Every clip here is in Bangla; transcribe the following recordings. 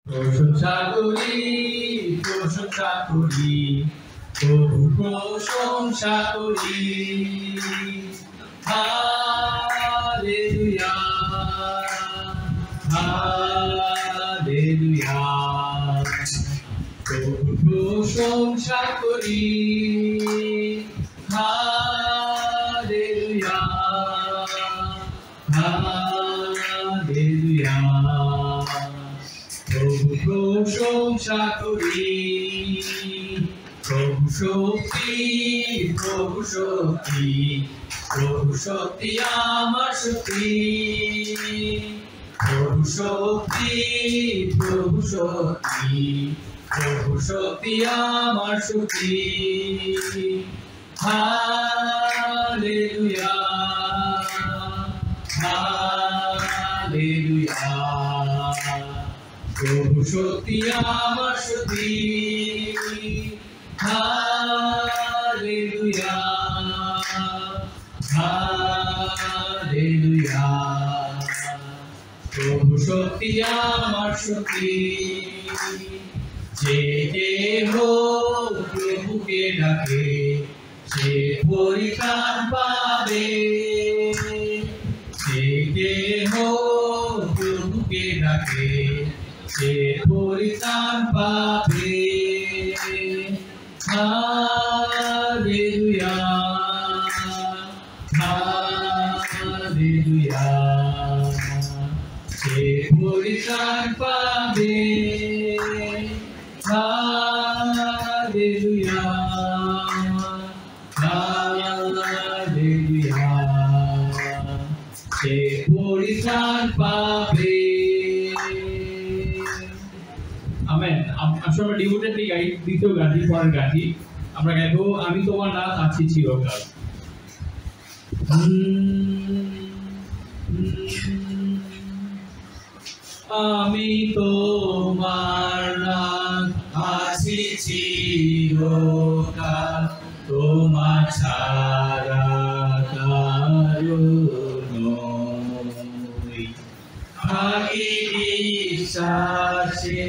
প্রশংসা করি, প্রশংসা করি, প্রভু প্রশংসা করি। হালেলুয়া, হালেলুয়া, প্রভু প্রশংসা করি। হালেলুয়া, হালেলুয়া, প্রভু প্রশংসা করি। প্রভু শক্তি, প্রভু শক্তি, প্রভু শক্তি আমার শক্তি। প্রভু শক্তি, প্রভু শক্তি, প্রভু শক্তি আমার শক্তি। হালেলুয়া, হালেলুয়া, প্রভু শক্তি আমার শক্তি। হালেলুয়া, হালেলুয়া, প্রভু শক্তি আমার শক্তি। যে দেহ প্রভুকে ডাকে সে পরিত্রাণ পাবে। যে দেহ প্রভুকে ডাকে সে পরিত্রাণ পাবে। হালেলুয়া, হালেলুয়া, সে পরিত্রাণ পাবে। হালেলুয়া, হালেলুয়া, সে পরিত্রাণ পাবে। আমেন। আসলে আমরা ডিভোটেডলি গাই, দ্বিতীয় গানটি, পরের গানটি আমরা গাইবো আমি তোমার নাথ আছি চিরকাল। আমি তোমার নাথ আছি চিরকাল, তোমার ছাড়া কারো নই। থাকি বিশ্বাসে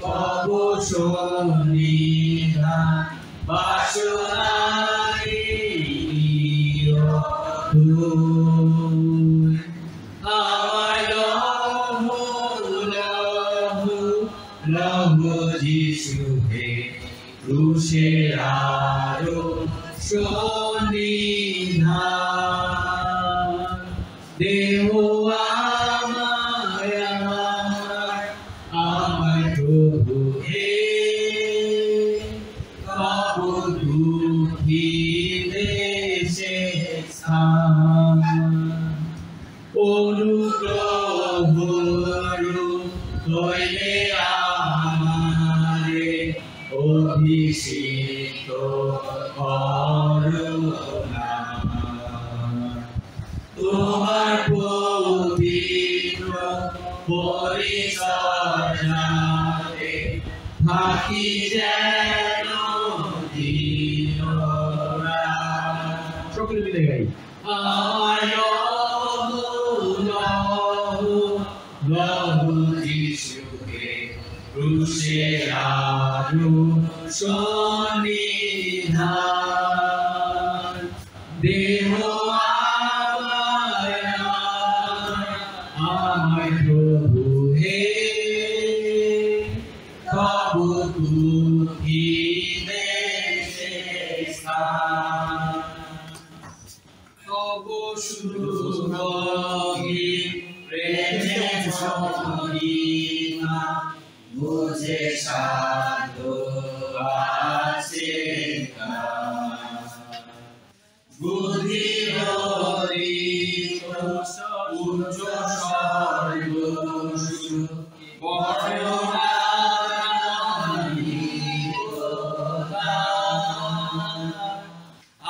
তব সন্নিধান, বাসনায় তুই। আমায় লহো লহো লহো যিশু হে, ক্রুশের আরো সন্নিধান। দেহ আমায় আমায় আমায় প্রভু হে, তব দুঃখী দেশে স্থান। অনুগ্রহ হইলে আমারে অভিষিক্ত করুণা। তোমার পবিত্র পরিচর্যাতে থাকি যেন দিনরাত। সকলে মিলে গাই। আমায় লহো লহো লহো যিশু হে, ক্রুশের আরো সন্নিধান। দেহ আমায় আমায় প্রভু হে, তব দুঃখী দেশে স্থান। তব সুরভি প্রেমের মহিমা বুঝে সাধু আছে বুদ্ধি হরিত উচ্চ সর্বসু বর্ণনা।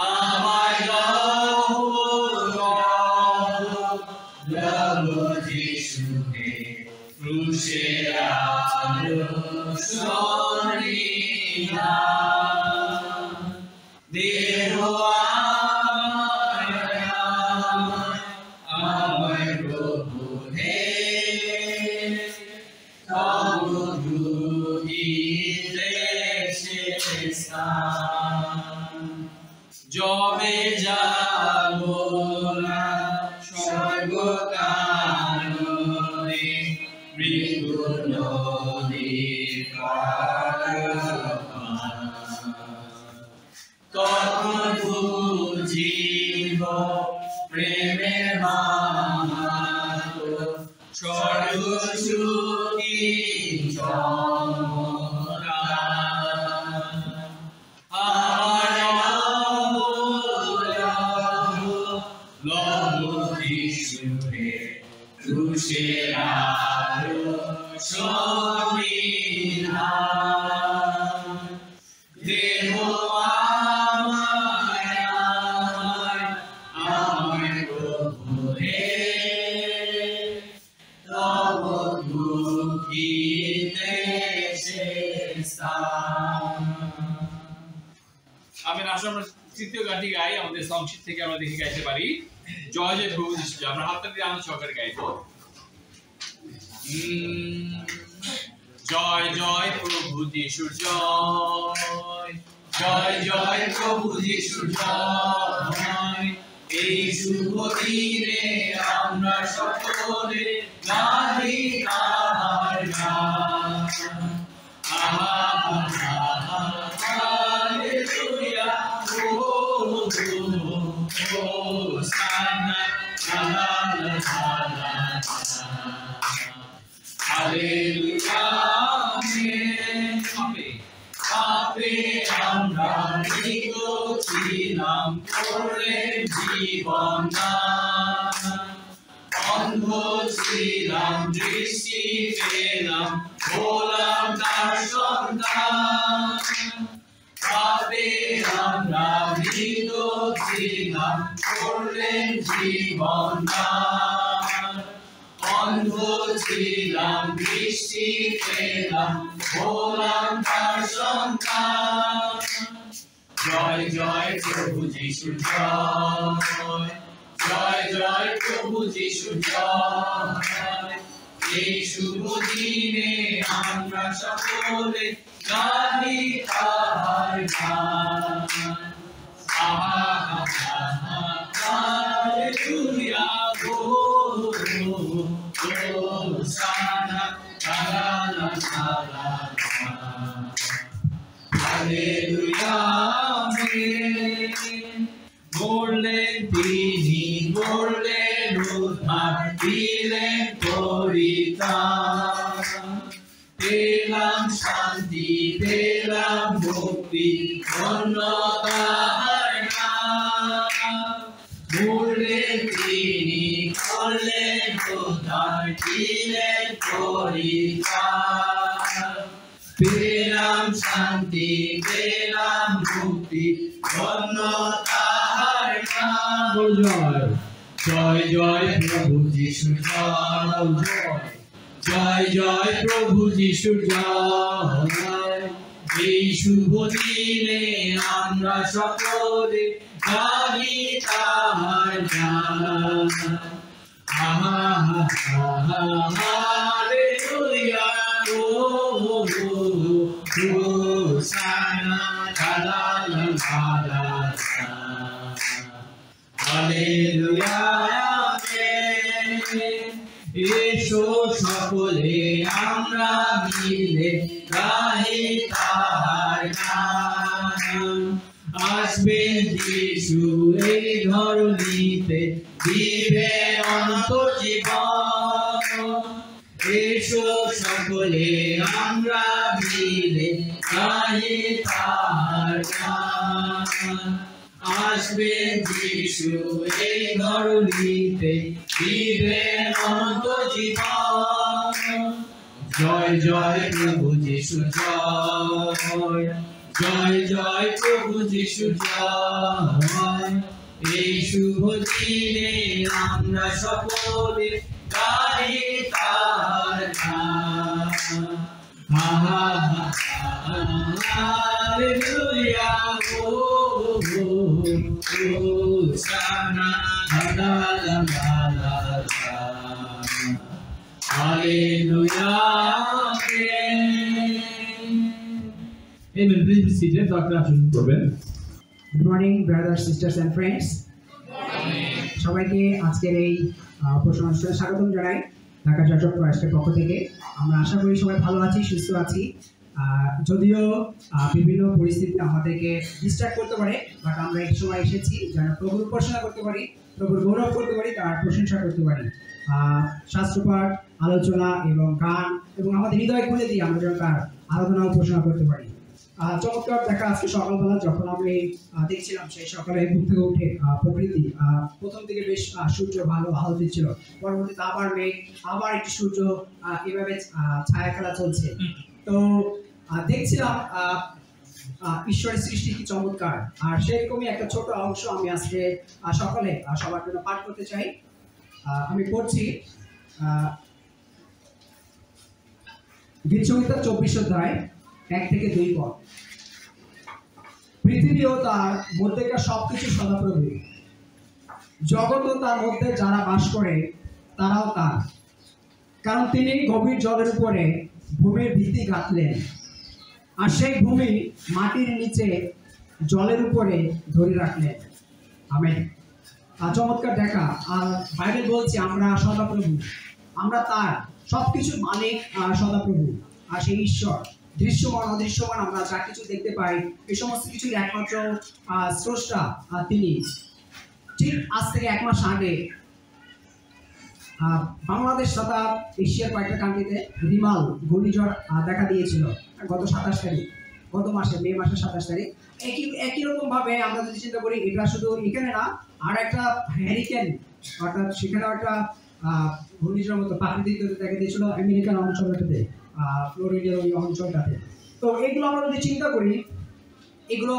আমায় লহো লহো লহো যিশু হে, ক্রুশের আরো সন্নিধান। দেহ আমায় প্রভু হে, তব জবে যাব না স্বর্গকাননে মৃত্যু নদীর তখন বুঝিব প্রেমের মাহাত্ম্য স্বর্গ সুখী আমি আসলে তৃতীয় গানটি গাই আমাদের সংশীত থেকে আমরা দেখে গাইতে পারি জয় জয় প্রভু যিশু আমরা হাতটা দিয়ে আনন্দ সহকারে গাইবো জয় জয় প্রভু যিশু জয় জয় জয় প্রভু যিশু জয় এই শুভ দিনে আমরা সকলে গাহি তাহার গান জীবন অন্ধ ছিলাম দৃষ্টি পেলাম হলাম তার সন্তান পাপে আমরা মৃত ছিলাম করলেন জীবন অন্ধ ছিলাম দৃষ্টি পেলাম হলাম তার সন্তান জয় জয় প্রভু যিশু জয় জয় জয় প্রভু যিশু জয় এই শুভ দিনে আমরা সকলে গাহি তাহার গান হালেলুয়া হোসানা হালেলুয়া বললেন তিনি বললেন উদ্ধার দিলেন পরিত্রাণ পেলাম শান্তি পেলাম মুক্তি ধন্যতার বললেন তিনি করলেন উদ্ধার দিলেন পরিত্রাণ পেলাম শান্তি পেলাম মুক্তি ধন্যতার জয় জয় জয় প্রভু যিশু জয় জয় জয় প্রভু যিশু জয় এই শুভ দিনে আমরা সকলে গাহি তাহার গান হালেলুয়া হোসানা হালেলুয়া এসো সকলে আমরা মিলে গাহি তাহার গান আসবেন যিশু এই ধরণীতে দিবেন অনন্ত জীবন এসো সকলে আমরা মিলে গাহি তাহার গান আসবেন যিশু এই ধরণীতে দিবেন অনন্ত জীবন জয় জয় প্রভু যিশু জয় জয় জয় প্রভু যিশু জয় এই শুভ দিনে আমরা সকলে গাহি তাহার গান hallelujah হোসানা hallelujah Amen. Please be seated. Dr. Ashun করবেন। Good morning, brothers, sisters, and friends. সবাইকে আজকের এই প্রশ্ন অনুষ্ঠানে স্বাগতম জানাই ঢাকা চার্চ অফ ক্রাইস্টের পক্ষ থেকে। আমরা আশা করি সবাই ভালো আছি, সুস্থ আছি। যদিও বিভিন্ন পরিস্থিতি আমাদেরকে ডিস্ট্রাক্ট করতে পারে, বাট আমরা এই সময় এসেছি যেন প্রভুর উপাসনা করতে পারি, প্রভুর গৌরব করতে পারি, তার প্রশংসা করতে পারি। শাস্ত্রপাঠ, আলোচনা এবং গান এবং আমাদের হৃদয় খুলে দিয়ে আমরা যেন তার আরাধনা উপাসনা করতে পারি। চমৎকার দেখা আজকে সকালবেলা যখন আমি দেখছিলাম, সেই সকালে ঘুম থেকে উঠে প্রকৃতি প্রথম দিকে বেশ সূর্য ভালো আলো দিচ্ছিল, পরবর্তীতে আবার মেঘ, আবার একটু সূর্য, এভাবে ছায়া খেলা চলছে। তো দেখছিলাম ঈশ্বরের সৃষ্টি কি চমৎকার। আর সেরকমই একটা ছোট অংশ আমি আজকে সকালে সবার জন্য পাঠ করতে চাই। আমি পড়ছি গীতসংহিতা 24 অধ্যায় 1 থেকে 2 পদ। পৃথিবী ও তার মধ্যেকার সবকিছু সদাপ্রভু, জগৎ ও তার মধ্যে যারা বাস করে তারাও তার, কারণ তিনি গভীর জলের উপরে ভূমির ভিত্তি গাঁথলেন, আর সেই ভূমি মাটির নিচে জলের উপরে ধরে রাখলেন। আমেন। চমৎকার দেখা। আর বাইবেল বলছে আমরা সদাপ্রভু, আমরা তার, সবকিছুর মালিক সদাপ্রভু। আর সেই ঈশ্বর দৃশ্যমান অদৃশ্যমান আমরা যা কিছু দেখতে পাই, এই সমস্ত কিছুর একমাত্র স্রষ্টা তিনি। ঠিক আজ থেকে 1 মাস আগে বাংলাদেশ তথা এশিয়ার কয়েকটা কান্ট্রিতে রিমাল ঘূর্ণিঝড় দেখা দিয়েছিল গত 27 তারিখ, গত মাসে মে মাসের 27 তারিখ। একই রকম ভাবে আমরা যদি চিন্তা করি, এটা শুধু এখানে না, আর একটা হ্যারিকেন, অর্থাৎ সেখানেও একটা ঘূর্ণিঝড়ের মতো প্রাকৃতিক দেখা দিয়েছিল আমেরিকান অঞ্চলটাতে, ফ্লোরিডার ওই অঞ্চলটাতে। তো এগুলো আমরা যদি চিন্তা করি, এগুলো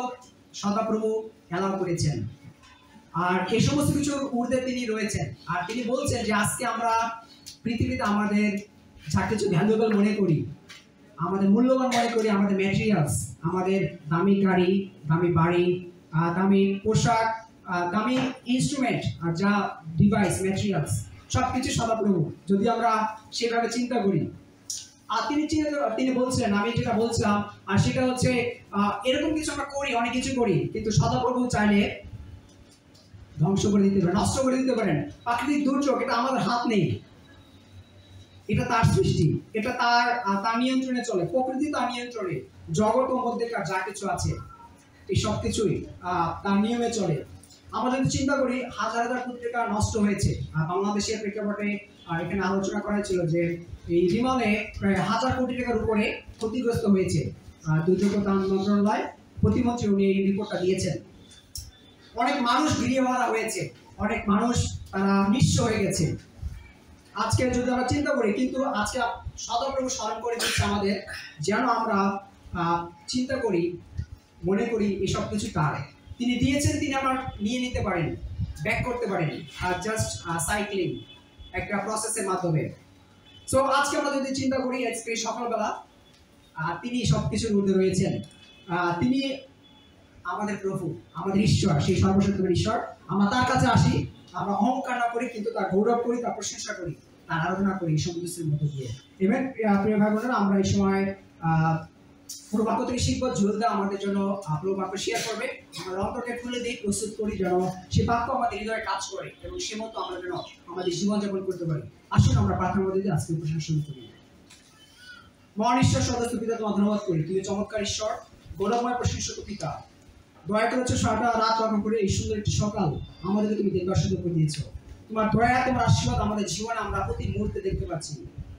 সদাপ্রভু অ্যালাউ করেছেন। আর এই সমস্ত কিছুর ঊর্ধ্বে তিনি রয়েছেন। আর তিনি বলছেন যে আজকে আমরা পৃথিবীতে আমাদের যা কিছু ভ্যালুয়েবল মনে করি, আমাদের মূল্যবান মনে করি, আমাদের ম্যাটেরিয়ালস, আমাদের দামি গাড়ি, দামি বাড়ি, দামি পোশাক, দামি ইনস্ট্রুমেন্ট, আর যা ডিভাইস, ম্যাটেরিয়ালস, সব কিছু সদাপ্রভু যদি আমরা সেভাবে চিন্তা করি। আর তিনি বলছিলেন, আমি যেটা বলছিলাম, আর সেটা হচ্ছে এরকম কিছু আমরা করি, অনেক কিছু করি, কিন্তু সদাপ্রভু চাইলে ধ্বংস করে দিতে পারেন, নষ্ট করে দিতে পারেন। প্রাকৃতিক দুর্যোগ, এটা আমাদের হাত নেই, এটা তার সৃষ্টি, এটা তার নিয়ন্ত্রণে চলে, প্রকৃতি তার নিয়ন্ত্রণে, জগৎ ও মধ্যেকার যা কিছু আছে এই সব কিছুই তার নিয়মে চলে। আমরা যদি চিন্তা করি, হাজার হাজার কোটি টাকা নষ্ট হয়েছে। বাংলাদেশের প্রেক্ষাপটে এখানে আলোচনা করা ছিল যে এই রিমালে প্রায় 1000 কোটি টাকার উপরে ক্ষতিগ্রস্ত হয়েছে। দুর্যোগ মন্ত্রণালয় প্রতিমন্ত্রী উনি এই রিপোর্টটা দিয়েছেন। অনেক মানুষ গৃহে মারা হয়েছে, অনেক মানুষ তারা নিঃস্ব হয়ে গেছে। আজকে যদি আমরা চিন্তা করি, কিন্তু আজকে সদাপ্রভু স্মরণ করে দিচ্ছে আমাদের, যেন আমরা চিন্তা করি, মনে করি এসব কিছু তার, তিনি দিয়েছেন, তিনি আবার নিয়ে নিতে পারেন, ব্যাক করতে পারেন, আর জাস্ট সাইক্লিং একটা প্রসেসের মাধ্যমে। সো আজকে আমরা যদি চিন্তা করি, আজকে সকালবেলা তিনি সবকিছুর ঊর্ধ্বে রয়েছেন। তিনি আমাদের প্রভু, আমাদের ঈশ্বর, সেই সর্বশক্তিমান ঈশ্বর। আমরা তার কাছে আসি, আমরা অহংকার না করি, কিন্তু তার গৌরব করি, তার প্রশংসা করি, তার আরাধনা করি এই সমস্তের মধ্যে দিয়ে। এবং প্রিয় ভাই বোনেরা, আমরা এই সময় পুরো বাক্য থেকে শিখবো। জুয়েলদা আমাদের জন্য পুরো বাক্য শেয়ার করবে। আমরা অন্তরকে খুলে দিই, প্রস্তুত করি যেন সে বাক্য আমাদের হৃদয়ে কাজ করে এবং সে মতো আমরা যেন আমাদের জীবনযাপন করতে পারি। আসুন আমরা প্রার্থনার মধ্যে দিয়ে আজকে উপাসনা শুরু করি। মহান ঈশ্বর, সদস্য পিতা, তোমার ধন্যবাদ করি, তুমি চমৎকার ঈশ্বর, গৌরবময় প্রশংসিত পিতা। দয়া করেছো সারাটা রাত রক্ষা করে এই সুন্দর একটি সকাল আমাদেরকে তুমি দর্শন করে দিয়েছো। তোমার দয়া, তোমার আশীর্বাদ আমাদের জীবনে আমরা প্রতি মুহূর্তে দেখতে পাচ্ছি।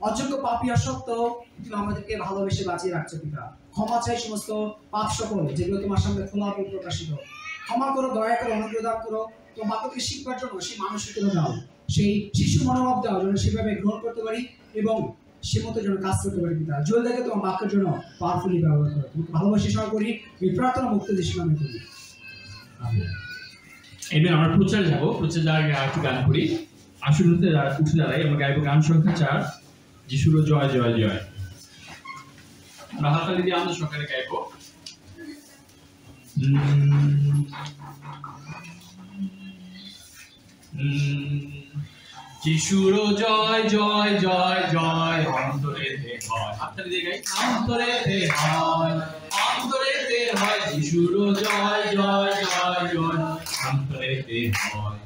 অযোগ্য পাপী সত্ত্বেও তুমি আমাদেরকে ভালোবেসে বাঁচিয়ে রাখছো পিতা। ক্ষমা চাই সমস্ত পাপ সকল যেগুলো তোমার সামনে খোলা প্রকাশিত। ক্ষমা করো, দয়া করো, অনুগ্রহ দান করো। তোমার বাক্যকে শিখবার জন্য সেই মানসিকতা দাও, সেই শিশু মনোভাব দাও, যেন সেভাবে গ্রহণ করতে পারি এবং সে মতো যেন কাজ করতে পারি পিতা। জল দেখে তোমার বাক্যের জন্য পাওয়ারফুলি ব্যবহার করো। তোমাকে ভালোবাসি সহ করি, এই প্রার্থনা মুক্ত দেশের নামে করি। এবার আমরা প্রচারে যাবো। প্রচার যাওয়ার আগে একটু গান করি। আসুন উঠে দাঁড়াই। আমরা গাইব গান সংখ্যা 4, যিশুর জয় জয় জয়। আমরা হাততালি দিয়ে আনন্দ সহকারে গাইব। যিশুর জয় জয় জয় জয়, অন্তরে হয়। হাততালি দিয়ে গাই, অন্তরে হয়, অন্তরে যিশুর জয় জয় জয় জয় অন্তরেতে হয়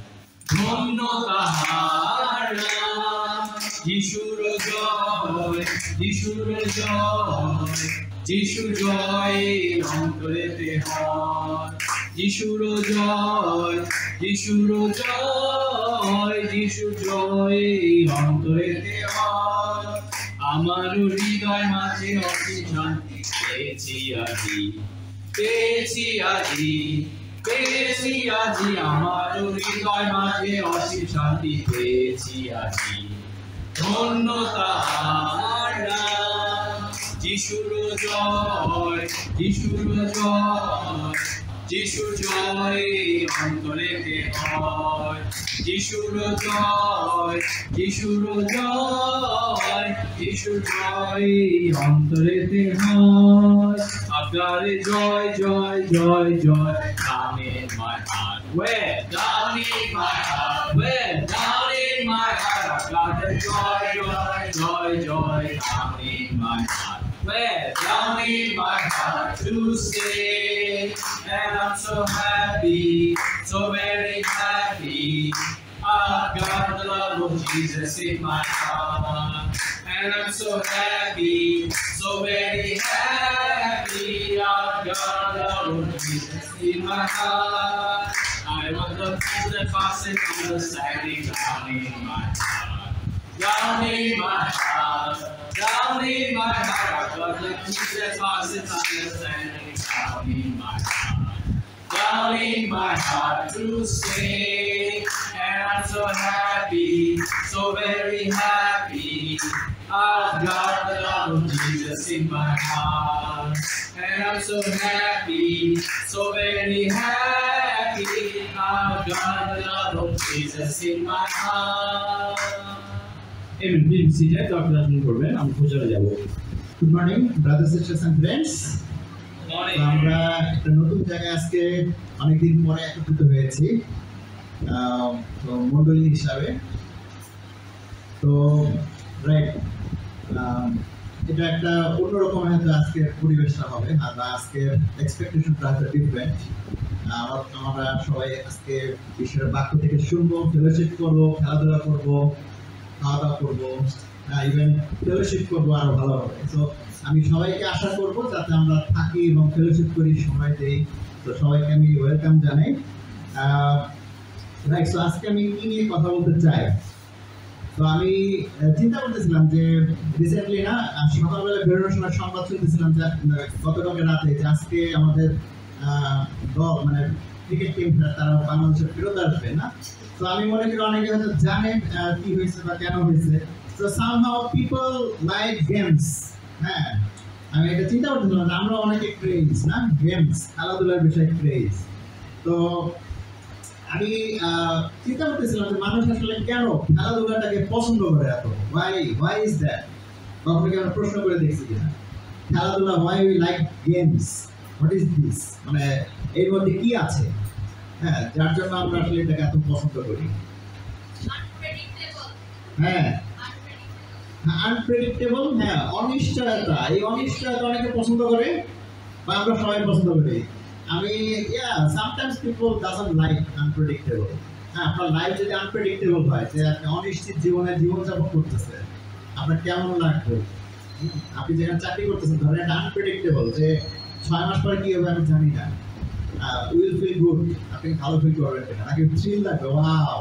ধন্য তাহার নাম। যিশুর জয় যিশুর জয় যিশু জয় অন্তরেতে হয় যিশুর জয় যিশুর জয় যিশু জয় অন্তরেতে হয়। আমার হৃদয় মাঝে অসীম শান্তি পেয়েছি আজি পেয়েছি আজি পেয়েছি আজি আমার হৃদয় মাঝে অসীম শান্তি পেয়েছি আজি ধন্য তাহার নাম। যিশুর জয় যিশুর জয় যিশু জয় অন্তরেতে হয় যিশুর জয় যিশুর জয় যিশু জয় অন্তরেতে হয়। আকারে জয় জয় জয় জয় down in my heart where down in my heart where down in my heart I've got the joy joy joy joy down in my heart where down in my heart to sing and I'm so happy so very happy I've got the love of Jesus in my heart and I'm so happy so very happy I've got the love of Jesus in my heart. I want the peace that passes understanding down in my heart down in my heart down in my heart I've got the peace that passes understanding down in my heart down in my heart to sing and I'm so happy so very happy I've got the love of Jesus in my heart and I'm so happy so very happy I've got the love of Jesus in my heart. Amen. Please sit down. Dr. Rajman করবেন আমি পূজারে যাব। Good morning brothers sisters and friends. Morning. আমরা একটা নতুন জায়গায় আজকে অনেকদিন পরে একত্রিত হয়েছি তো মণ্ডলী হিসাবে তো রাইট এটা একটা অন্যরকম হয়তো আজকের পরিবেশটা হবে আর আজকের এক্সপেকটেশনটা হয়তো ডিফারেন্ট। আমরা সবাই আজকে ঈশ্বরের বাক্য থেকে শুনবো, ফেলোশিপ করবো, খেলাধুলা করবো, খাওয়া দাওয়া করবো, ইভেন ফেলোশিপ করবো, আরো ভালো হবে। তো আমি সবাইকে আশা করবো যাতে আমরা থাকি এবং ফেলোশিপ করি, সময় দেই। তো সবাইকে আমি ওয়েলকাম জানাই। রাইট, তো আজকে আমি কি নিয়ে কথা বলতে চাই? তো আমি চিন্তা করতেছিলাম যে রিসেন্টলি না সকালবেলা বেরোনোর সময় সংবাদ শুনতেছিলাম যে গতকালকে রাতে যে আজকে আমাদের দল মানে ক্রিকেট টিম তারা বাংলাদেশে ফেরত আসবে না। তো আমি মনে করি অনেকে হয়তো জানেন কি হয়েছে বা কেন হয়েছে। তো সামহাউ পিপল লাইক গেমস। হ্যাঁ, আমি এটা চিন্তা করতেছিলাম যে আমরা অনেকে ক্রেজ না গেমস, খেলাধুলার বিষয়ে ক্রেজ। তো আমি চিন্তা করতেছিলাম যে মানুষ আসলে কেন খেলাধুলাটাকে পছন্দ করে এত, ওয়াই ইজ দ্যাট? কখনো কি আমরা প্রশ্ন করে দেখছি কিনা খেলাধুলা, why we like games, what is this, মানে এর মধ্যে কি আছে হ্যাঁ যার জন্য আমরা আসলে এটাকে এত পছন্দ করি? হ্যাঁ, আনপ্রেডিক্টেবল, হ্যাঁ অনিশ্চয়তা। এই অনিশ্চয়তা অনেকে পছন্দ করে বা আমরা সবাই পছন্দ করি। আমি sometimes people doesn't like unpredictable. হ্যাঁ, আপনার লাইফ যদি আনপ্রেডিক্টেবল হয়, যে আপনি অনিশ্চিত জীবনে জীবনযাপন করতেছে, আপনার কেমন লাগবে? আপনি যেখানে চাকরি করতেছেন ধরেন এটা আনপ্রেডিক্টেবল, যে 6 মাস পরে কি হবে আমি জানি না। উইল ফিল গুড, আপনি ভালো ফিল করবেন কিনা, নাকি থ্রিল লাগবে, ওয়াও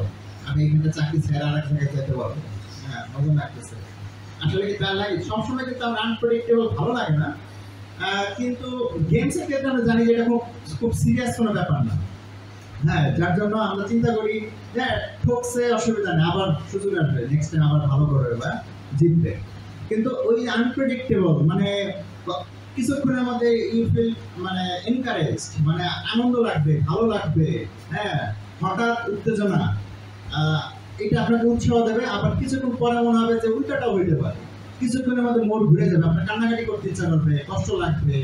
আমি এখানে চাকরি ছেড়ে আর এক জায়গায় যেতে পারবো, হ্যাঁ মজা লাগতেছে। আসলে কি তার লাগে? সবসময় কিন্তু আমার আনপ্রেডিক্টেবল ভালো লাগে না। কিন্তু গেমসের ক্ষেত্রে আমরা জানি যে এটা খুব সিরিয়াস কোনো ব্যাপার না। হ্যাঁ, যার জন্য আমরা চিন্তা করি যে ঠকছে অসুবিধা নেই, আবার সুযোগ আসবে, নেক্সট টাইম আবার ভালো করবে বা জিতবে। কিন্তু ওই আনপ্রেডিক্টেবল মানে কিছুক্ষণের মধ্যে ইউ ফিল মানে এনকারেজড, মানে আনন্দ লাগবে, ভালো লাগবে, হ্যাঁ হঠাৎ উত্তেজনা, এটা আপনাকে উৎসাহ দেবে। আবার কিছুক্ষণ পরে মনে হবে যে উল্টাটাও হইতে পারে, কিছুক্ষণের মধ্যে মোড ঘুরে যাবে, আপনার কান্নাকাটি করতে ইচ্ছা করবে, কষ্ট লাগবে,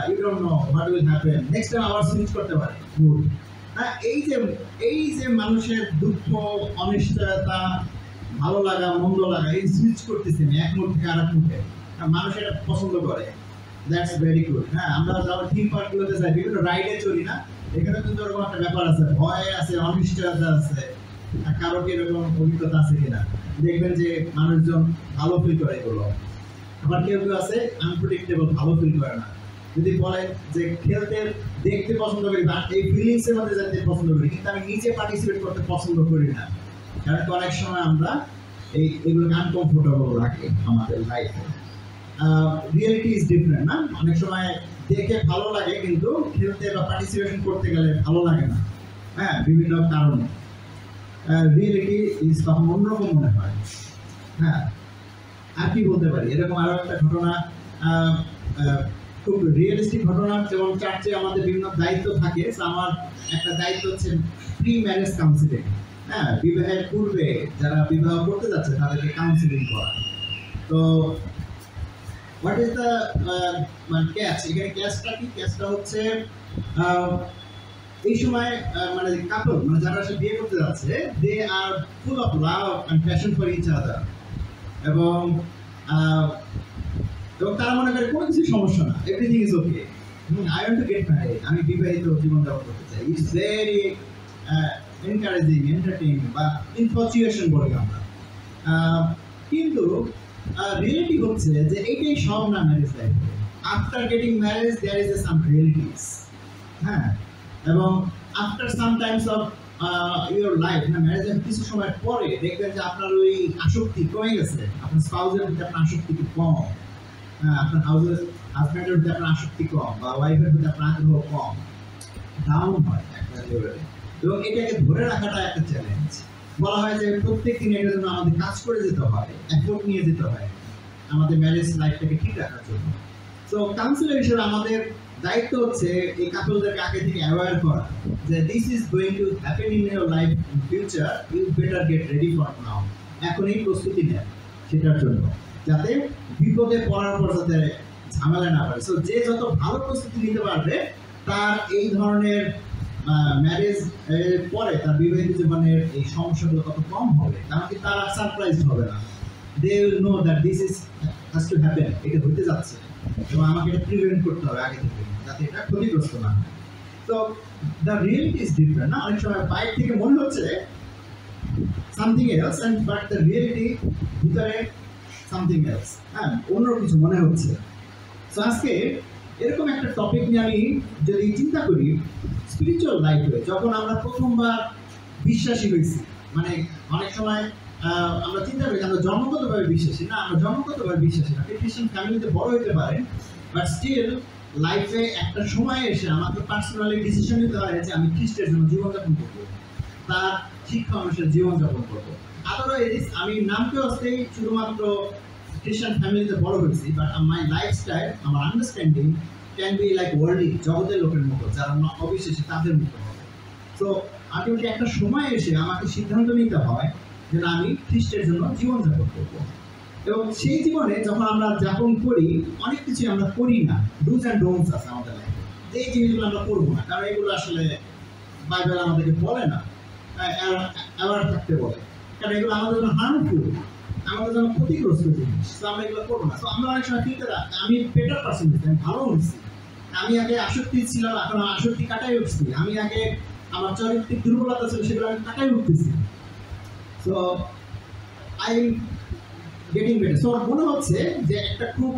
you don't know what will happen, next time আবার সুইচ করতে পারে মুড। হ্যাঁ, এই যে মানুষের দুঃখ, অনিশ্চয়তা, ভালো লাগা, মন্দ লাগা, এই সুইচ করতেছেন এক মুড থেকে আরেক মুখে, মানুষ এটা পছন্দ করে। That's very good. হ্যাঁ, আমরা যখন থিম পার্কগুলোতে যাই, বিভিন্ন রাইডে চলি না, এখানে কিন্তু এরকম একটা ব্যাপার আছে, ভয় আছে, অনিশ্চয়তা আছে। কারো কি এরকম অভিজ্ঞতা আছে কিনা? দেখবেন যে মানুষজন ভালো ফিল করে এগুলো, আবার কেউ কেউ আছে আনপ্রেডিক্টেবল, ভালো ফিল করে না। যদি বলেন যে খেলতে দেখতে পছন্দ করি বা এই ফিলিংস এর মধ্যে যেতে পছন্দ করি, কিন্তু আমি নিজে পার্টিসিপেট করতে পছন্দ করি না, কারণ অনেক সময় আমরা এগুলো আনকমফোর্টেবল রাখি আমাদের লাইফে। রিয়েলিটি ইজ ডিফারেন্ট না, অনেক সময় দেখে ভালো লাগে কিন্তু খেলতে বা পার্টিসিপেশন করতে গেলে ভালো লাগে না, হ্যাঁ, বিভিন্ন কারণে। রিয়েলিটি ইজ তখন অন্যরকম মনে হয়। হ্যাঁ, আর কি বলতে পারি, এরকম আরো একটা ঘটনা, খুব রিয়েলিস্টিক ঘটনা, যেমন চার্চে আমাদের বিভিন্ন দায়িত্ব থাকে। আমার একটা দায়িত্ব হচ্ছে প্রি ম্যারেজ কাউন্সিলিং। হ্যাঁ, বিবাহের পূর্বে যারা বিবাহ করতে যাচ্ছে তাদেরকে কাউন্সিলিং করা। তো হোয়াট ইজ দ্য মানে ক্যাচ, এখানে ক্যাচটা কি? ক্যাচটা হচ্ছে এই সময় মানে কাপল, মানে যারা সে বিয়ে করতে যাচ্ছে, they are full of love and passion for each other, এবং তারা মনে করে কোনো কিছু সমস্যা না, everything is okay, I want to get married, আমি বিবাহিত জীবনযাপন করতে চাই। ইটস ভেরি এনকারেজিং, এন্টারটেইনিং বা ইনফ্যাচুয়েশন বলি আমরা। কিন্তু রিয়েলিটি হচ্ছে যে এইটাই সব না marriage life. After getting marriage there is some realities. হ্যাঁ, এবং after some times of your life, না ম্যারেজের কিছু সময় পরে দেখবেন যে আপনার ওই আসক্তি কমে গেছে, আপনার স্পাউসের প্রতি আপনার আসক্তি খুব কম, আপনার হাজব্যান্ডের প্রতি আপনার আসক্তি কম, বা ওয়াইফের প্রতি আপনার আগ্রহ কম, ডাউন হয় একটা লেভেলে। এবং এটাকে ধরে রাখাটা একটা চ্যালেঞ্জ। বলা হয় যে প্রত্যেক দিন এটার জন্য আমাদের কাজ করে যেতে হয়, এফোর্ট নিয়ে যেতে হয় আমাদের ম্যারেজ লাইফটাকে ঠিক রাখার জন্য। তো কাউন্সিলর হিসেবে আমাদের দায়িত্ব হচ্ছে এই কাপলদেরকে আগে থেকে অ্যাওয়্যার করা যে this is going to happen in your life in future, you better get ready for now. এখনই প্রস্তুতি নেন সেটার জন্য, যাতে বিপদে পড়ার পর যাতে ঝামেলা না পড়ে। সো যে যত ভালো প্রস্তুতি নিতে পারবে, তার এই ধরনের ম্যারেজ পরে তার বিবাহিত জীবনের এই সমস্যাগুলো কত কম হবে, কারণ কি তারা সারপ্রাইজ হবে না। They will know that this is has to happen, এটা হতে যাচ্ছে এবং আমাকে এটা প্রিভেন্ট করতে হবে আগে থেকে, যাতে এটা ক্ষতিগ্রস্ত না হয়। তো দ্য রিয়েলিটি ইজ ডিফারেন্ট না, অনেক সময় বাইরে থেকে মনে হচ্ছে something else, and but the reality ভিতরে সামথিং এলস, হ্যাঁ, অন্য কিছু মনে হচ্ছে। তো আজকে এরকম একটা টপিক নিয়ে আমি যদি চিন্তা করি, স্পিরিচুয়াল লাইফে যখন আমরা প্রথমবার বিশ্বাসী হয়েছি, মানে অনেক সময় আমরা চিন্তা করি আমরা জন্মগতভাবে বিশ্বাসী না, আমরা জন্মগতভাবে বিশ্বাসী না, খ্রিস্টান ফ্যামিলিতে বড় হতে পারে, বাট স্টিল লাইফে একটা সময় এসে আমাকে পার্সোনালি ডিসিশন নিতে হয় যে আমি খ্রিস্টের জন্য জীবনযাপন করবো, তার শিক্ষা অনুসারে জীবনযাপন করবো। আদারওয়াইজ আমি নামকে আসতেই শুধুমাত্র খ্রিস্টান ফ্যামিলিতে বড় হয়েছি, বাট মাই লাইফস্টাইল, আমার understanding can be like worldly, জগতের লোকের মতো, যারা অবিশ্বাসী তাদের মতো হবে। তো আলটিমেটলি একটা সময় এসে আমাকে সিদ্ধান্ত নিতে হয় যে আমি খ্রিস্টের জন্য জীবনযাপন করবো। এবং সেই জীবনে যখন আমরা যাপন করি, অনেক কিছু আমরা করি না, ডুজ অ্যান্ড ডোন্টস আছে আমাদের লাইফে, এই জিনিসগুলো আমরা করবো না, কারণ এগুলো আসলে বাইবেল আমাদেরকে বলে না, অ্যাওয়ার থাকতে বলে, কারণ এগুলো আমাদের জন্য হার্মফুল, আমাদের জন্য ক্ষতিগ্রস্ত জিনিস। তো আমরা এগুলো করবো না। তো আমরা অনেক সময় চিন্তা করি আমি বেটার পার্সন হচ্ছি, আমি ভালো হচ্ছি, আমি আগে আসক্তি ছিলাম, এখন আসক্তি কাটাই উঠছি, আমি আগে আমার চারিত্রিক দুর্বলতা ছিল সেগুলো আমি কাটাই উঠতেছি। So I getting better. So আমার মনে হচ্ছে যে একটা খুব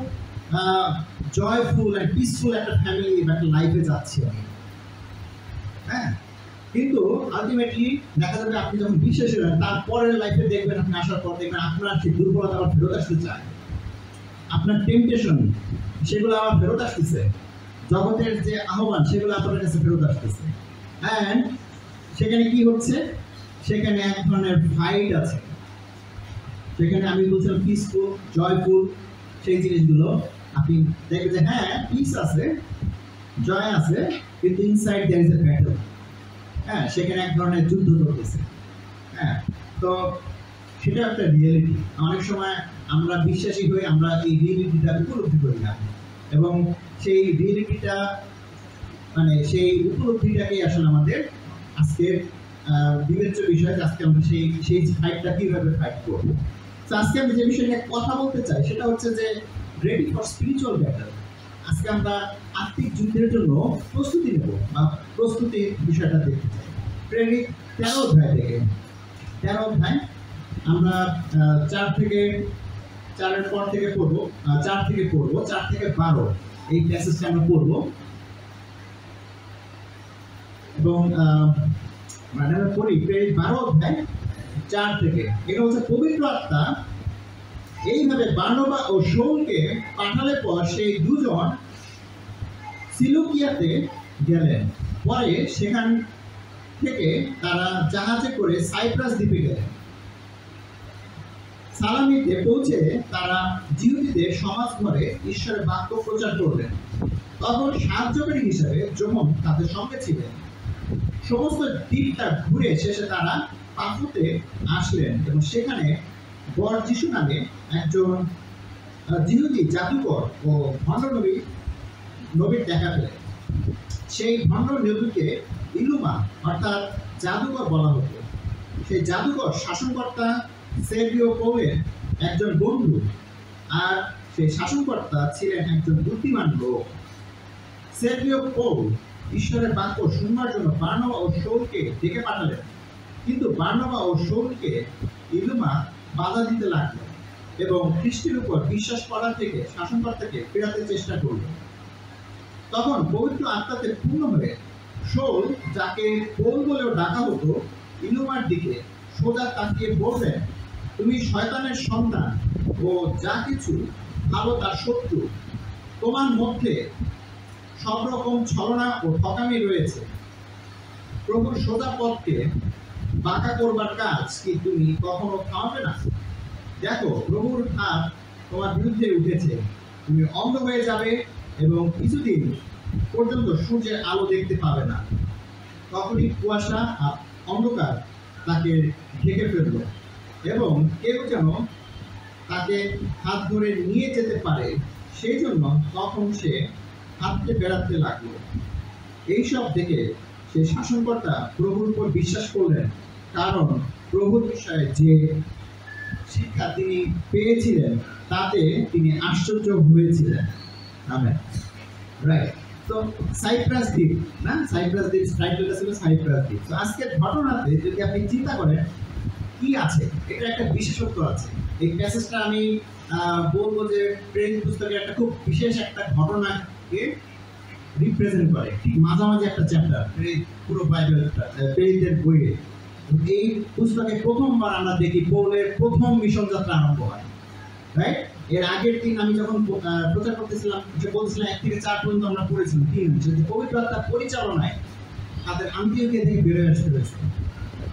জয়ফুল অ্যান্ড পিসফুল একটা ফ্যামিলি বা একটা লাইফে যাচ্ছি আমি। হ্যাঁ, কিন্তু আলটিমেটলি দেখা যাবে আপনি যখন বিশ্বাসী হন, তারপরের লাইফে দেখবেন, আপনি আসার পর দেখবেন আপনার সেই দুর্বলতা আবার ফেরত আসতে চায়, আপনার টেম্পটেশন সেগুলো আবার ফেরত আসতেছে, জগতের যে আহ্বান সেগুলো আপনার কাছে ফেরত আসতেছে। অ্যান্ড সেখানে কি হচ্ছে, সেখানে এক ধরনের ফাইট আছে, সেখানে আমি বলছিলাম পিসফুল, জয়ফুল, সেই জিনিসগুলো আপনি দেখবেন যে হ্যাঁ পিস আছে, জয় আছে, কিন্তু inside there is a battle. হ্যাঁ, সেখানে এক ধরনের যুদ্ধ চলতেছে। হ্যাঁ, তো সেটা একটা রিয়েলিটি। অনেক সময় আমরা বিশ্বাসী হয়ে আমরা এই রিয়েলিটিটা উপলব্ধি করি না, এবং সেই রিয়েলিটিটা মানে সেই উপলব্ধিটাকেই আসলে আমাদের আজকে বিবেচ্য বিষয়। আজকে আমরা সেই ফাইটটা কিভাবে ফাইট করবো। তো আজকে আমি যে বিষয় নিয়ে কথা বলতে চাই সেটা হচ্ছে যে রেডি ফর স্পিরিচুয়াল ব্যাটল। আজকে আমরা আত্মিক যুদ্ধের জন্য প্রস্তুতি নেব বা প্রস্তুতির বিষয়টা দেখতে চাই। প্রেরিত 13 অধ্যায় থেকে 13 অধ্যায় আমরা 4 পর থেকে পড়বো, 4 থেকে 12 এই প্যাসেজটা আমরা পড়বো। এবং আমরা পড়ি প্রেরিত 12 অধ্যায় 4 থেকে। এটা হচ্ছে পবিত্র আত্মা এইভাবে বারনাবা ও শাউলকে পাঠালে পর সেই দুজন সিলুকিয়াতে গেলেন। পরে সেখান থেকে তারা জাহাজে করে সাইপ্রাস দ্বীপে গেলেন। সালামিতে পৌঁছে তারা জিহুদীদের সমাজ ঘরে ঈশ্বরের বাক্য প্রচার করলেন। তখন সাহায্যকারী হিসেবে যোহন তাদের সঙ্গে ছিলেন। সমস্ত দ্বীপটা ঘুরে শেষে তারা পাফুতে আসলেন এবং সেখানে বর যিশু নামে একজন জিহুদী জাদুকর ও ভণ্ড নবীর দেখা পেলেন। সেই ভণ্ড নবীকে ইলুমা অর্থাৎ জাদুকর বলা হতো। সেই জাদুকর শাসনকর্তা সের্গিও পৌলের একজন বন্ধু, আর সেই শাসনকর্তা ছিলেন একজন বুদ্ধিমান লোক। সের্গিও পৌল ঈশ্বরের বাক্য শুনবার জন্য বারনাবা ও শাউলকে ডেকে পাঠালেন, কিন্তু বারনাবা ও শাউলকে ইলুমা বাধা দিতে লাগলেন এবং খ্রিস্টের উপর বিশ্বাস করা থেকে শাসনকর্তাকে ফেরাতে চেষ্টা করলেন। তখন পবিত্র আত্মাতে পূর্ণ হয়ে শাউল, যাকে পৌল বলেও ডাকা হতো, ইলুমার দিকে সোজা তাকিয়ে বললেন, তুমি শয়তানের সন্তান ও যা কিছু ভালো তার শত্রু। তোমার মধ্যে সব রকম ছলনা ও ঠকামি রয়েছে। প্রভুর সোজা পথকে বাঁকা করবার কাজ কি তুমি কখনো থামাবে না? দেখো, প্রভুর হাত তোমার বিরুদ্ধে উঠেছে। তুমি অন্ধ হয়ে যাবে এবং কিছুদিন পর্যন্ত সূর্যের আলো দেখতে পাবে না। তখনই কুয়াশা আর অন্ধকার তাকে ঢেকে ফেলল এবং কেউ যেন তাকে হাত ধরে নিয়ে যেতে পারে, সেই জন্য তখন সে হাঁটতে বেড়াতে লাগলো। এইসব দেখে সে শাসনকর্তা প্রভুর উপর বিশ্বাস করলেন, কারণ প্রভুর বিষয়ে যে শিক্ষা তিনি পেয়েছিলেন তাতে তিনি আশ্চর্য হয়েছিলেন। আমেন। রাইট। তো সাইপ্রাস দ্বীপ না, সাইপ্রাস দ্বীপ টাইটেলটা ছিল সাইপ্রাস দ্বীপ। তো আজকের ঘটনাতে যদি আপনি চিন্তা করেন কি আছে, এটা একটা বিশেষত্ব আছে। এই প্যাসেজটা আমি বলবো যে প্রেরিত পুস্তকের একটা খুব বিশেষ একটা ঘটনাকে রিপ্রেজেন্ট করে। ঠিক মাঝামাঝি একটা চ্যাপ্টার পুরো বাইবেলটা, প্রেরিতদের বইয়ে। এই পুস্তকে প্রথমবার আমরা দেখি পৌলের প্রথম মিশন যাত্রা আরম্ভ হয়। রাইট। এর আগের দিন আমি যখন প্রচার করতেছিলাম, যে বলছিলাম 1 থেকে 4 পর্যন্ত আমরা পড়েছিলাম, 3 যে পবিত্র আত্মার পরিচালনায় তাদের আন্তিওকিয়া থেকে বেরোয় আসতে হয়েছে।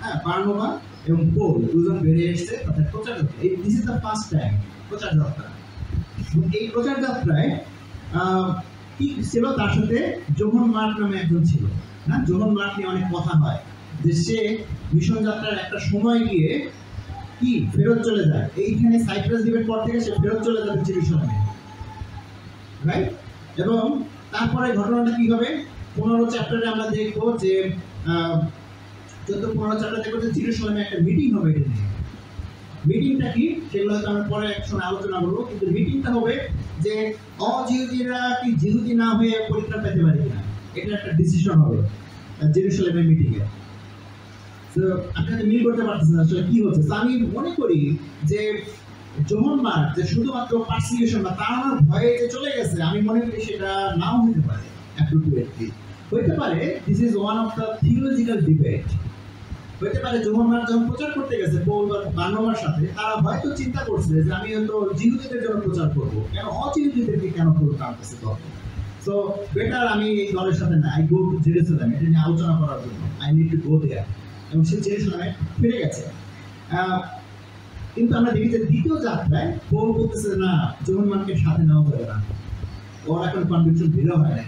হ্যাঁ, বারনাবা এবং পৌল দুজন বেরিয়ে এসেছে তাদের প্রচার যাত্রা। This is the first time প্রচার যাত্রা। এই প্রচার যাত্রায় কি ছিল, তার সাথে যোহন মার্ক নামে একজন ছিল। না, যোহন মার্ক নিয়ে অনেক কথা হয় যে সে মিশন যাত্রার একটা সময় গিয়ে কি ফেরত চলে যায়। এইখানে সাইপ্রাস দ্বীপের পর থেকে সে ফেরত চলে যাবে জেরুজালেমে। রাইট। এবং তারপরে ঘটনাটা কি হবে, 15 চ্যাপ্টারে আমরা দেখবো যে 14-15 চ্যাপ্টার দেখবো যে জেরুজালেমে একটা মিটিং হবে। এটা নিয়ে মিটিংটা কি সেগুলো হয়তো আমরা পরে এক সময় আলোচনা করবো, কিন্তু মিটিংটা হবে যে অজিহুদিরা কি জিহুদি না হয়ে পরিত্রাণ পেতে পারে কিনা, এটা একটা ডিসিশন হবে জেরুজালেমের মিটিংয়ে। তো আপনাদের মিল করতে পারতেছেন আসলে কি হচ্ছে। তো আমি মনে করি যে যোহন মার্ক যে শুধুমাত্র পারসিকিউশন বা তাড়ানোর ভয়ে যে চলে গেছে, আমি মনে করি সেটা নাও হতে পারে। অ্যাপ্রোপ্রিয়েটলি হইতে পারে this is one of the theological debate. হইতে পারে যোহন মার্ক যখন প্রচার করতে গেছে পৌল বা বারনাবার সাথে, তারা হয়তো চিন্তা করছে যে আমি হয়তো জিহুদীদের জন্য প্রচার করবো, কেন অজিহুদীদেরকে কেন পৌল টানতেছে তখন। সো বেটার আমি এই দলের সাথে না, আই গো টু জেরুজালেম, এটা নিয়ে আলোচনা করার জন্য। আই নিড টু গো দেয়ার। এবং সে জেরুজালেমে ফিরে গেছে। কিন্তু আমরা দেখি যে দ্বিতীয় যাত্রায় পৌল বলতেছে না, যোহন মার্কের সাথে নেওয়া যাবে না, ওর এখন কনভিকশন দৃঢ় হয় না।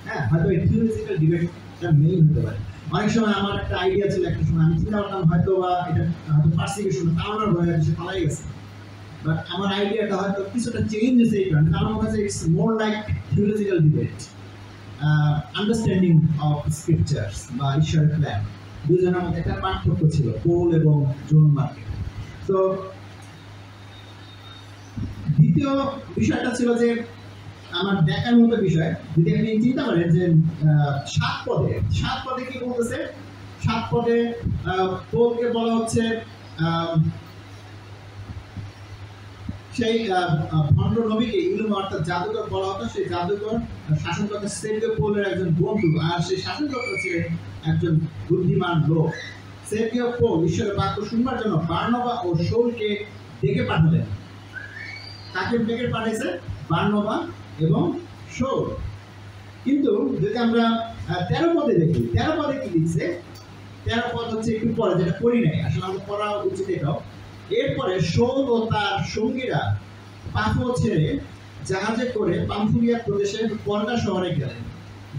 হ্যাঁ, হয়তো এই থিওলজিক্যাল ডিবেটটা মেইন হতে পারে। অনেক সময় আমার একটা আইডিয়া ছিল, একটা সময় আমি চিন্তা করতাম হয়তো বা এটা হয়তো পারসিকিউশন তাড়ানোর ভয়ে সে পালাই গেছে। বাট আমার আইডিয়াটা হয়তো কিছুটা চেঞ্জ হয়েছে এই কারণে। আমার মনে হচ্ছে it's more like theological debate, understanding of scriptures বা ঈশ্বরের প্ল্যান। দুজনের মধ্যে একটা পার্থক্য ছিল পৌল এবং যোহন মার্কের। তো দ্বিতীয় বিষয়টা ছিল যে আমার দেখার মতো বিষয়, যদি আপনি চিন্তা করেন যে 7 পদে কি বলতেছে? 7 পদে পোলকে বলা হচ্ছে সেই ভণ্ড নবীকে ইলুম অর্থাৎ জাদুকর বলা হতো। সেই জাদুকর শাসনকর্তা সের্গিও পোলের একজন বন্ধু, আর সেই শাসনকর্তা ছিলেন একজন বুদ্ধিমান লোক। সের্গিও পোল ঈশ্বরের বাক্য শুনবার জন্য বার্নবা ও শাউলকে ডেকে পাঠালেন। কাকে ডেকে পাঠিয়েছে? বার্নবা এবং শাউল। কিন্তু যদি আমরা 13 পদে দেখি, 13 পদে কি লিখছে? 13 পদ হচ্ছে একটু পরে, যেটা পড়ি নাই, আসলে আমাদের পড়া উচিত এটাও। এরপরে শাউল ও তার সঙ্গীরা পাফো ছেড়ে জাহাজে করে পামফুলিয়া প্রদেশের কর্দা শহরে গেলেন।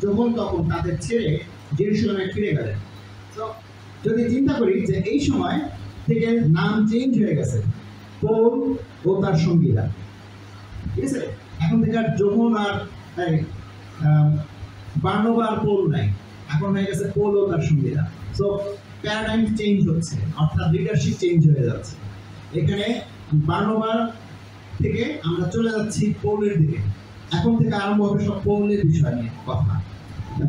যখন তখন তাদের ছেড়ে জেরুসালেমে ফিরে গেলেন। তো যদি চিন্তা করি যে এই সময় থেকে নাম চেঞ্জ হয়ে গেছে, পৌল ও তার সঙ্গীরা, ঠিক আছে? এখন থেকে আর যোহন আর বার্নবা আর পৌল নাই, এখন হয়ে গেছে পৌল ও তার সঙ্গীরা। সো প্যারাডাইম চেঞ্জ হচ্ছে, অর্থাৎ লিডারশিপ চেঞ্জ হয়ে যাচ্ছে। এখানে বার্নবার থেকে আমরা চলে যাচ্ছি পৌলের দিকে। এখন থেকে আরম্ভ হবে সব পৌলের বিষয় নিয়ে কথা,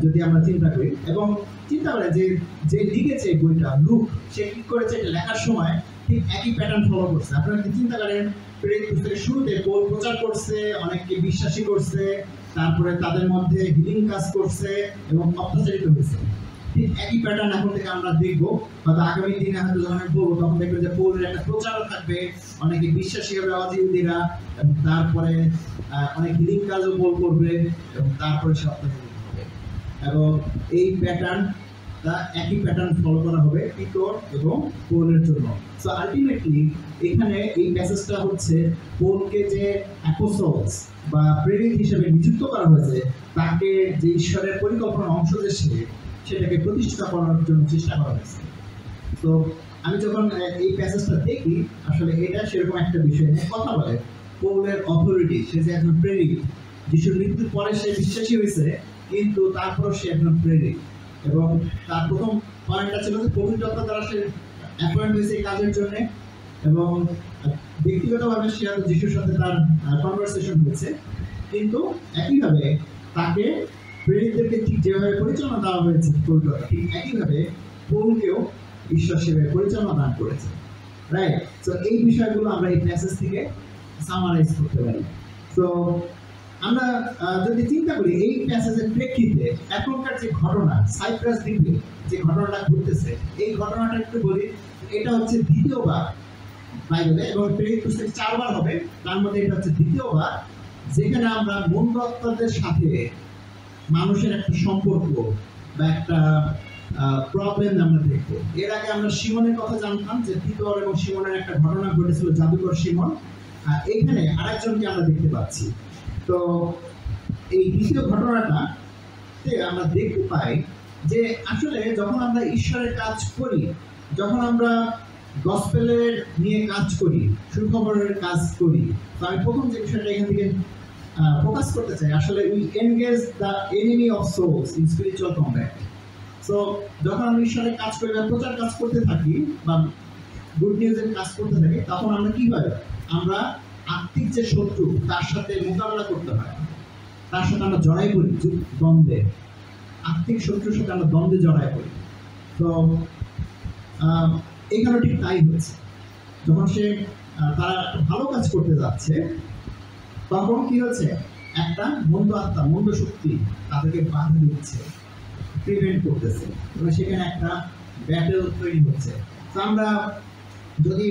যদি আমরা চিন্তা করি। এবং চিন্তা করে যে লিখেছে বইটা লুক, সে কি করেছে? এটা লেখার সময় ঠিক একই প্যাটার্ন ফলো করছে। আপনারা যদি চিন্তা করেন, প্রেরিত পুস্তকের শুরুতে পৌল প্রচার করছে, অনেককে বিশ্বাসী করছে, তারপরে তাদের মধ্যে হিলিং কাজ করছে এবং অত্যাচারিত হয়েছে। ঠিক একই প্যাটার্ন এখন থেকে আমরা দেখবো, হয়তো আগামী দিনে হয়তো যখন আমি বলবো তখন দেখবো যে পৌলের একটা প্রচারও থাকবে, অনেকে বিশ্বাসী হবে অজিউদিরা, এবং তারপরে অনেক হিলিং কাজও পৌল করবে, এবং তারপরে সব হবে। এবং এই প্যাটার্নটা একই প্যাটার্ন ফলো করা হবে পিতর এবং পৌলের জন্য। সো আলটিমেটলি এখানে এই মেসেজটা হচ্ছে পৌলকে যে অ্যাপোস্টলস বা প্রেরিত হিসেবে নিযুক্ত করা হয়েছে, তাকে যে ঈশ্বরের পরিকল্পনার অংশ যে সেটাকে প্রতিষ্ঠা করার জন্য চেষ্টা করা হয়েছে। তো আমি যখন এই প্যাসেজটা দেখি, আসলে এটা সেরকম একটা বিষয় নিয়ে কথা বলে। পৌলের অথরিটি, সে যে একজন প্রেরিত, যিশুর মৃত্যুর পরে সে বিশ্বাসী হয়েছে, কিন্তু তারপরও সে একজন প্রেরিত। এবং তার প্রথম পয়েন্টটা ছিল যে পবিত্রতা দ্বারা সে অ্যাপয়েন্ট হয়েছে এই কাজের জন্য, এবং ব্যক্তিগতভাবে সে হয়তো যিশুর সাথে তার কনভারসেশন হয়েছে। কিন্তু একইভাবে তাকে প্রেরিতদেরকে ঠিক যেভাবে পরিচালনা দেওয়া হয়েছে পবিত্রতা, ঠিক একইভাবে পৌলকেও ঈশ্বর সেভাবে পরিচালনা দান করেছে। রাইট? তো এই বিষয়গুলো আমরা এই প্যাসেজ থেকে সামারাইজ করতে পারি। তো আমরা যদি চিন্তা করি এই প্যাসেজের প্রেক্ষিতে এখনকার যে ঘটনা, সাইপ্রাস দ্বীপে যে ঘটনাটা ঘটতেছে, এই ঘটনাটা একটু বলি। এটা হচ্ছে দ্বিতীয়বার বাইবেলে, এবং প্রেরিত পুস্তকে 4 বার হবে, তার মধ্যে এটা হচ্ছে দ্বিতীয়বার, যেখানে আমরা মনদত্তাদের সাথে মানুষের একটা সম্পর্ক বা একটা প্রবলেম আমরা দেখবো। এর আগে আমরা সিমনের কথা জানতাম যে পিতর এবং সিমনের একটা ঘটনা ঘটেছিল, জাদুকর সিমন। এখানে আরেকজনকে আমরা দেখতে পাচ্ছি। তো এই দ্বিতীয় ঘটনাটাতে আমরা দেখতে পাই যে আসলে যখন আমরা ঈশ্বরের কাজ করি, যখন আমরা গসপেলের নিয়ে কাজ করি, সুখবরের কাজ করি, তো আমি প্রথম যে বিষয়টা এখান থেকে ফোকাস করতে চাই, আসলে we engage the enemy of souls in spiritual combat. So যখন আমরা ঈশ্বরের কাজ করি বা প্রচার কাজ করতে থাকি বা গুড নিউজের কাজ করতে থাকি, তখন আমরা কি হয়? আমরা আত্মিক যে শত্রু, তার সাথে মোকাবেলা করতে হয়, তার সাথে আমরা জড়াই পড়ি দ্বন্দ্বে, আত্মিক শত্রুর সাথে আমরা দ্বন্দ্বে জড়াই পড়ি। তো এখানে ঠিক তাই হয়েছে। যখন সে তারা ভালো কাজ করতে যাচ্ছে, তখন কি হচ্ছে? একটা মন্দ আত্মা, মন্দ শক্তি তাদেরকে বাধা দিচ্ছে, প্রিভেন্ট করতেছে, এবং সেখানে একটা ব্যাটেল তৈরি হচ্ছে। তো আমরা যদি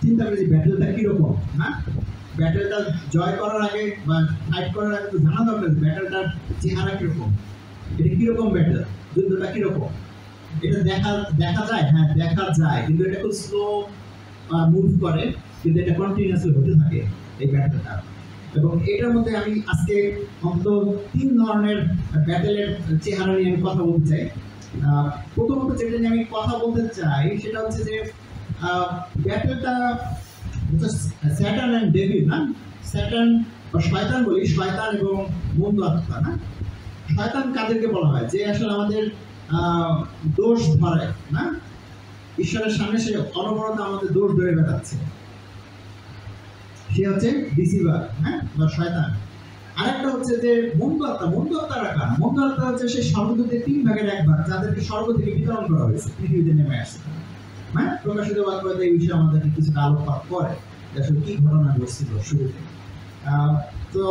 চিন্তা করি যে ব্যাটেলটা কিরকম, হ্যাঁ, ব্যাটেলটা জয় করার আগে বা ফাইট করার আগে তো জানা দরকার ব্যাটেলটার চেহারা কিরকম, এটা কিরকম ব্যাটেল, যুদ্ধটা কিরকম। এটা দেখা যায়, হ্যাঁ দেখা যায়, কিন্তু এটা খুব স্লো মুভ করে, কিন্তু এটা কন্টিনিউয়াসলি হতে থাকে এই ব্যাটেলটা। এবং এটার মধ্যে আমি আজকে অন্তত 3 ধরনের ব্যাটেলের চেহারা নিয়ে আমি কথা বলতে চাই। প্রথমত যেটা নিয়ে আমি কথা বলতে চাই সেটা হচ্ছে যে ব্যাটেলটা স্যাটার্ন অ্যান্ড ডেভিল, না? স্যাটার্ন বা শয়তান বলি, শয়তান এবং মন্দ আত্মা, না? শয়তান কাদেরকে বলা হয়? যে আসলে আমাদের দোষ ধরে, না? ঈশ্বরের সামনে সে অনবরত আমাদের দোষ ধরে বেড়াচ্ছে, সে হচ্ছে ডিসিভার, হ্যাঁ, বা শয়তান। আরেকটা হচ্ছে যে মন্দ আত্মা। মন্দ আত্মারা কারা? মন্দ আত্মা হচ্ছে সেই স্বর্গদূতের 3/1 যাদেরকে স্বর্গ থেকে বিতরণ করা হয়েছে, পৃথিবীতে নেমে আসছে। হ্যাঁ, প্রকাশিত বাক্য এই বিষয়ে আমাদেরকে কিছুটা আলোকপাত করে আসলে কি ঘটনা ঘটছিল শুরুতে। তো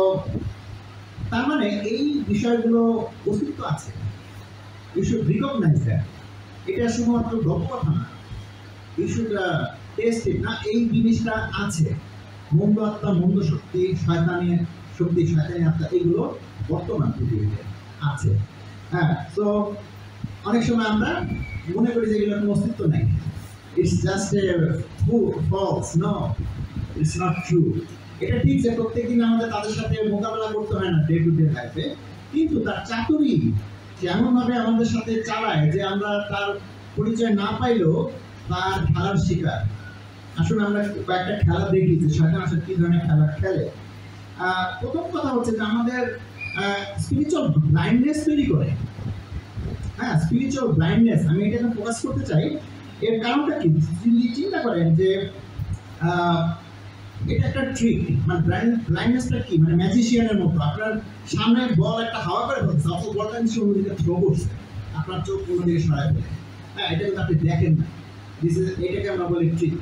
তার মানে এই বিষয়গুলো অস্তিত্ব আছে, ইউ শুড রিকগনাইজ দ্যাট। এটা শুধুমাত্র গল্প কথা না, ইউ শুড টেস্ট ইট, না এই জিনিসটা আছে। মন্দ আত্মা, মন্দ শক্তি, শয়তানি শক্তি, শয়তানি আত্মা, এগুলো বর্তমান পৃথিবীতে আছে। হ্যাঁ, তো অনেক সময় আমরা মনে করি যে এগুলোর কোনো অস্তিত্ব নেই, it's just a false. No, it's not true. এটা ঠিক যে প্রত্যেকদিন আমাদের তাদের সাথে মোকাবেলা করতে হয় না ডে টু ডে লাইফে, কিন্তু তার চাতুরি সে এমনভাবে আমাদের সাথে চালায় যে আমরা তার পরিচয় না পাইলেও তার খেলার শিকার। আসলে আমরা কয়েকটা খেলা দেখি যে শয়তান আসলে কি ধরনের খেলা খেলে। প্রথম কথা হচ্ছে যে আমাদের স্পিরিচুয়াল ব্লাইন্ডনেস তৈরি করে। হ্যাঁ, স্পিরিচুয়াল ব্লাইন্ডনেস, আমি এটাকে ফোকাস করতে চাই। এর কারণটা কি? যদি চিন্তা করেন যে এটা একটা ট্রিক, মানে ব্লাইন্ডনেসটা কি, মানে ম্যাজিশিয়ানের মতো। আপনার সামনে বল একটা হাওয়া করে ফেলছে, অথবা বলটা নিচে অন্যদিকে থ্রো করছে, আপনার চোখ অন্যদিকে সরাই ফেলে। হ্যাঁ, এটা কিন্তু আপনি দেখেন না। এটাকে আমরা বলি ট্রিক।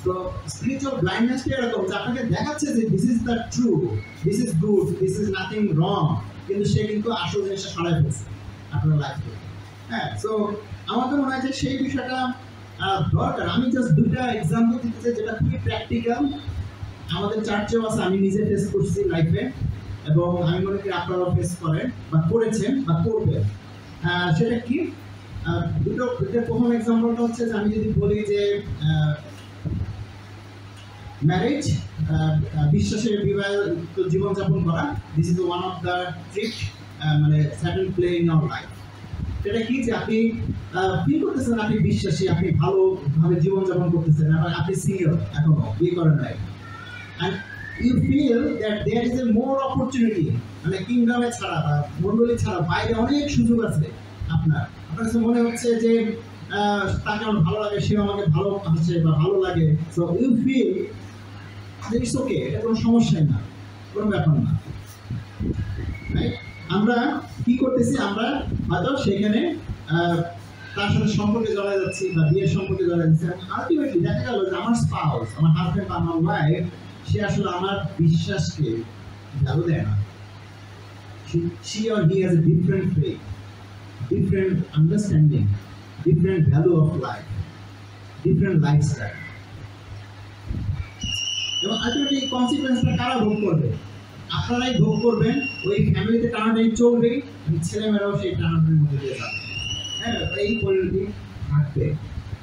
তো স্পিরিচুয়াল ব্লাইন্ডনেসটা এরকম যে আপনাকে দেখাচ্ছে যে this is the true, this is good, this is nothing wrong, কিন্তু সে কিন্তু আসল জিনিসটা সরাই ফেলছে আপনার লাইফে। হ্যাঁ, সো আমাদের মনে হয় যে সেই বিষয়টা দরকার। আমি জাস্ট দুটা এক্সাম্পল দিতে চাই যেটা খুবই প্র্যাকটিক্যাল, আমাদের চার্চেও আছে, আমি নিজে ফেস করছি লাইফে, এবং আমি মনে করি আপনারাও ফেস করেন বা করেছেন বা করবেন। সেটা কি? দুটো প্রথম এক্সাম্পলটা হচ্ছে যে আমি যদি বলি যে ম্যারেজ, বিশ্বাসের বিবাহিত জীবনযাপন করা, this is one of the trick, মানে Satan play in our life. সেটা কি? যে আপনি ফিল করতেছেন আপনি বিশ্বাসী, আপনি ভালোভাবে জীবনযাপন করতেছেন, আপনি সিঙ্গেল, এখনো বিয়ে করেন নাই, and you feel that there is a more opportunity, মানে কিংডমে ছাড়া বা মন্ডলী ছাড়া বাইরে অনেক সুযোগ আছে। আপনার কাছে মনে হচ্ছে যে তাকে আমার ভালো লাগে, সে আমাকে ভালো আছে বা ভালো লাগে, so you feel it's okay, এটা কোনো সমস্যাই না, কোনো ব্যাপার না। আমরা কি করতেছি? আমরা হয়তো সেখানে তার সাথে সম্পর্কে জড়ায় যাচ্ছি বা বিয়ের সম্পর্কে জড়ায় যাচ্ছি, এবং আলটিমেটলি দেখা গেল যে আমার স্পাউস, আমার হাজব্যান্ড বা আমার ওয়াইফ, সে আসলে আমার বিশ্বাসকে ভ্যালু দেয় না। She or he has a different faith, different understanding, different value of life, different lifestyle. এবং আলটিমেটলি কনসিকুয়েন্সটা কারা ভোগ করবে? আপনারাই ভোগ করবেন। ওই ফ্যামিলিতে টানাটানি চলবে, ছেলেমেয়েরাও সেই টানাটানির মধ্যে দিয়ে যাবে। হ্যাঁ, এই পরিণতি থাকবে।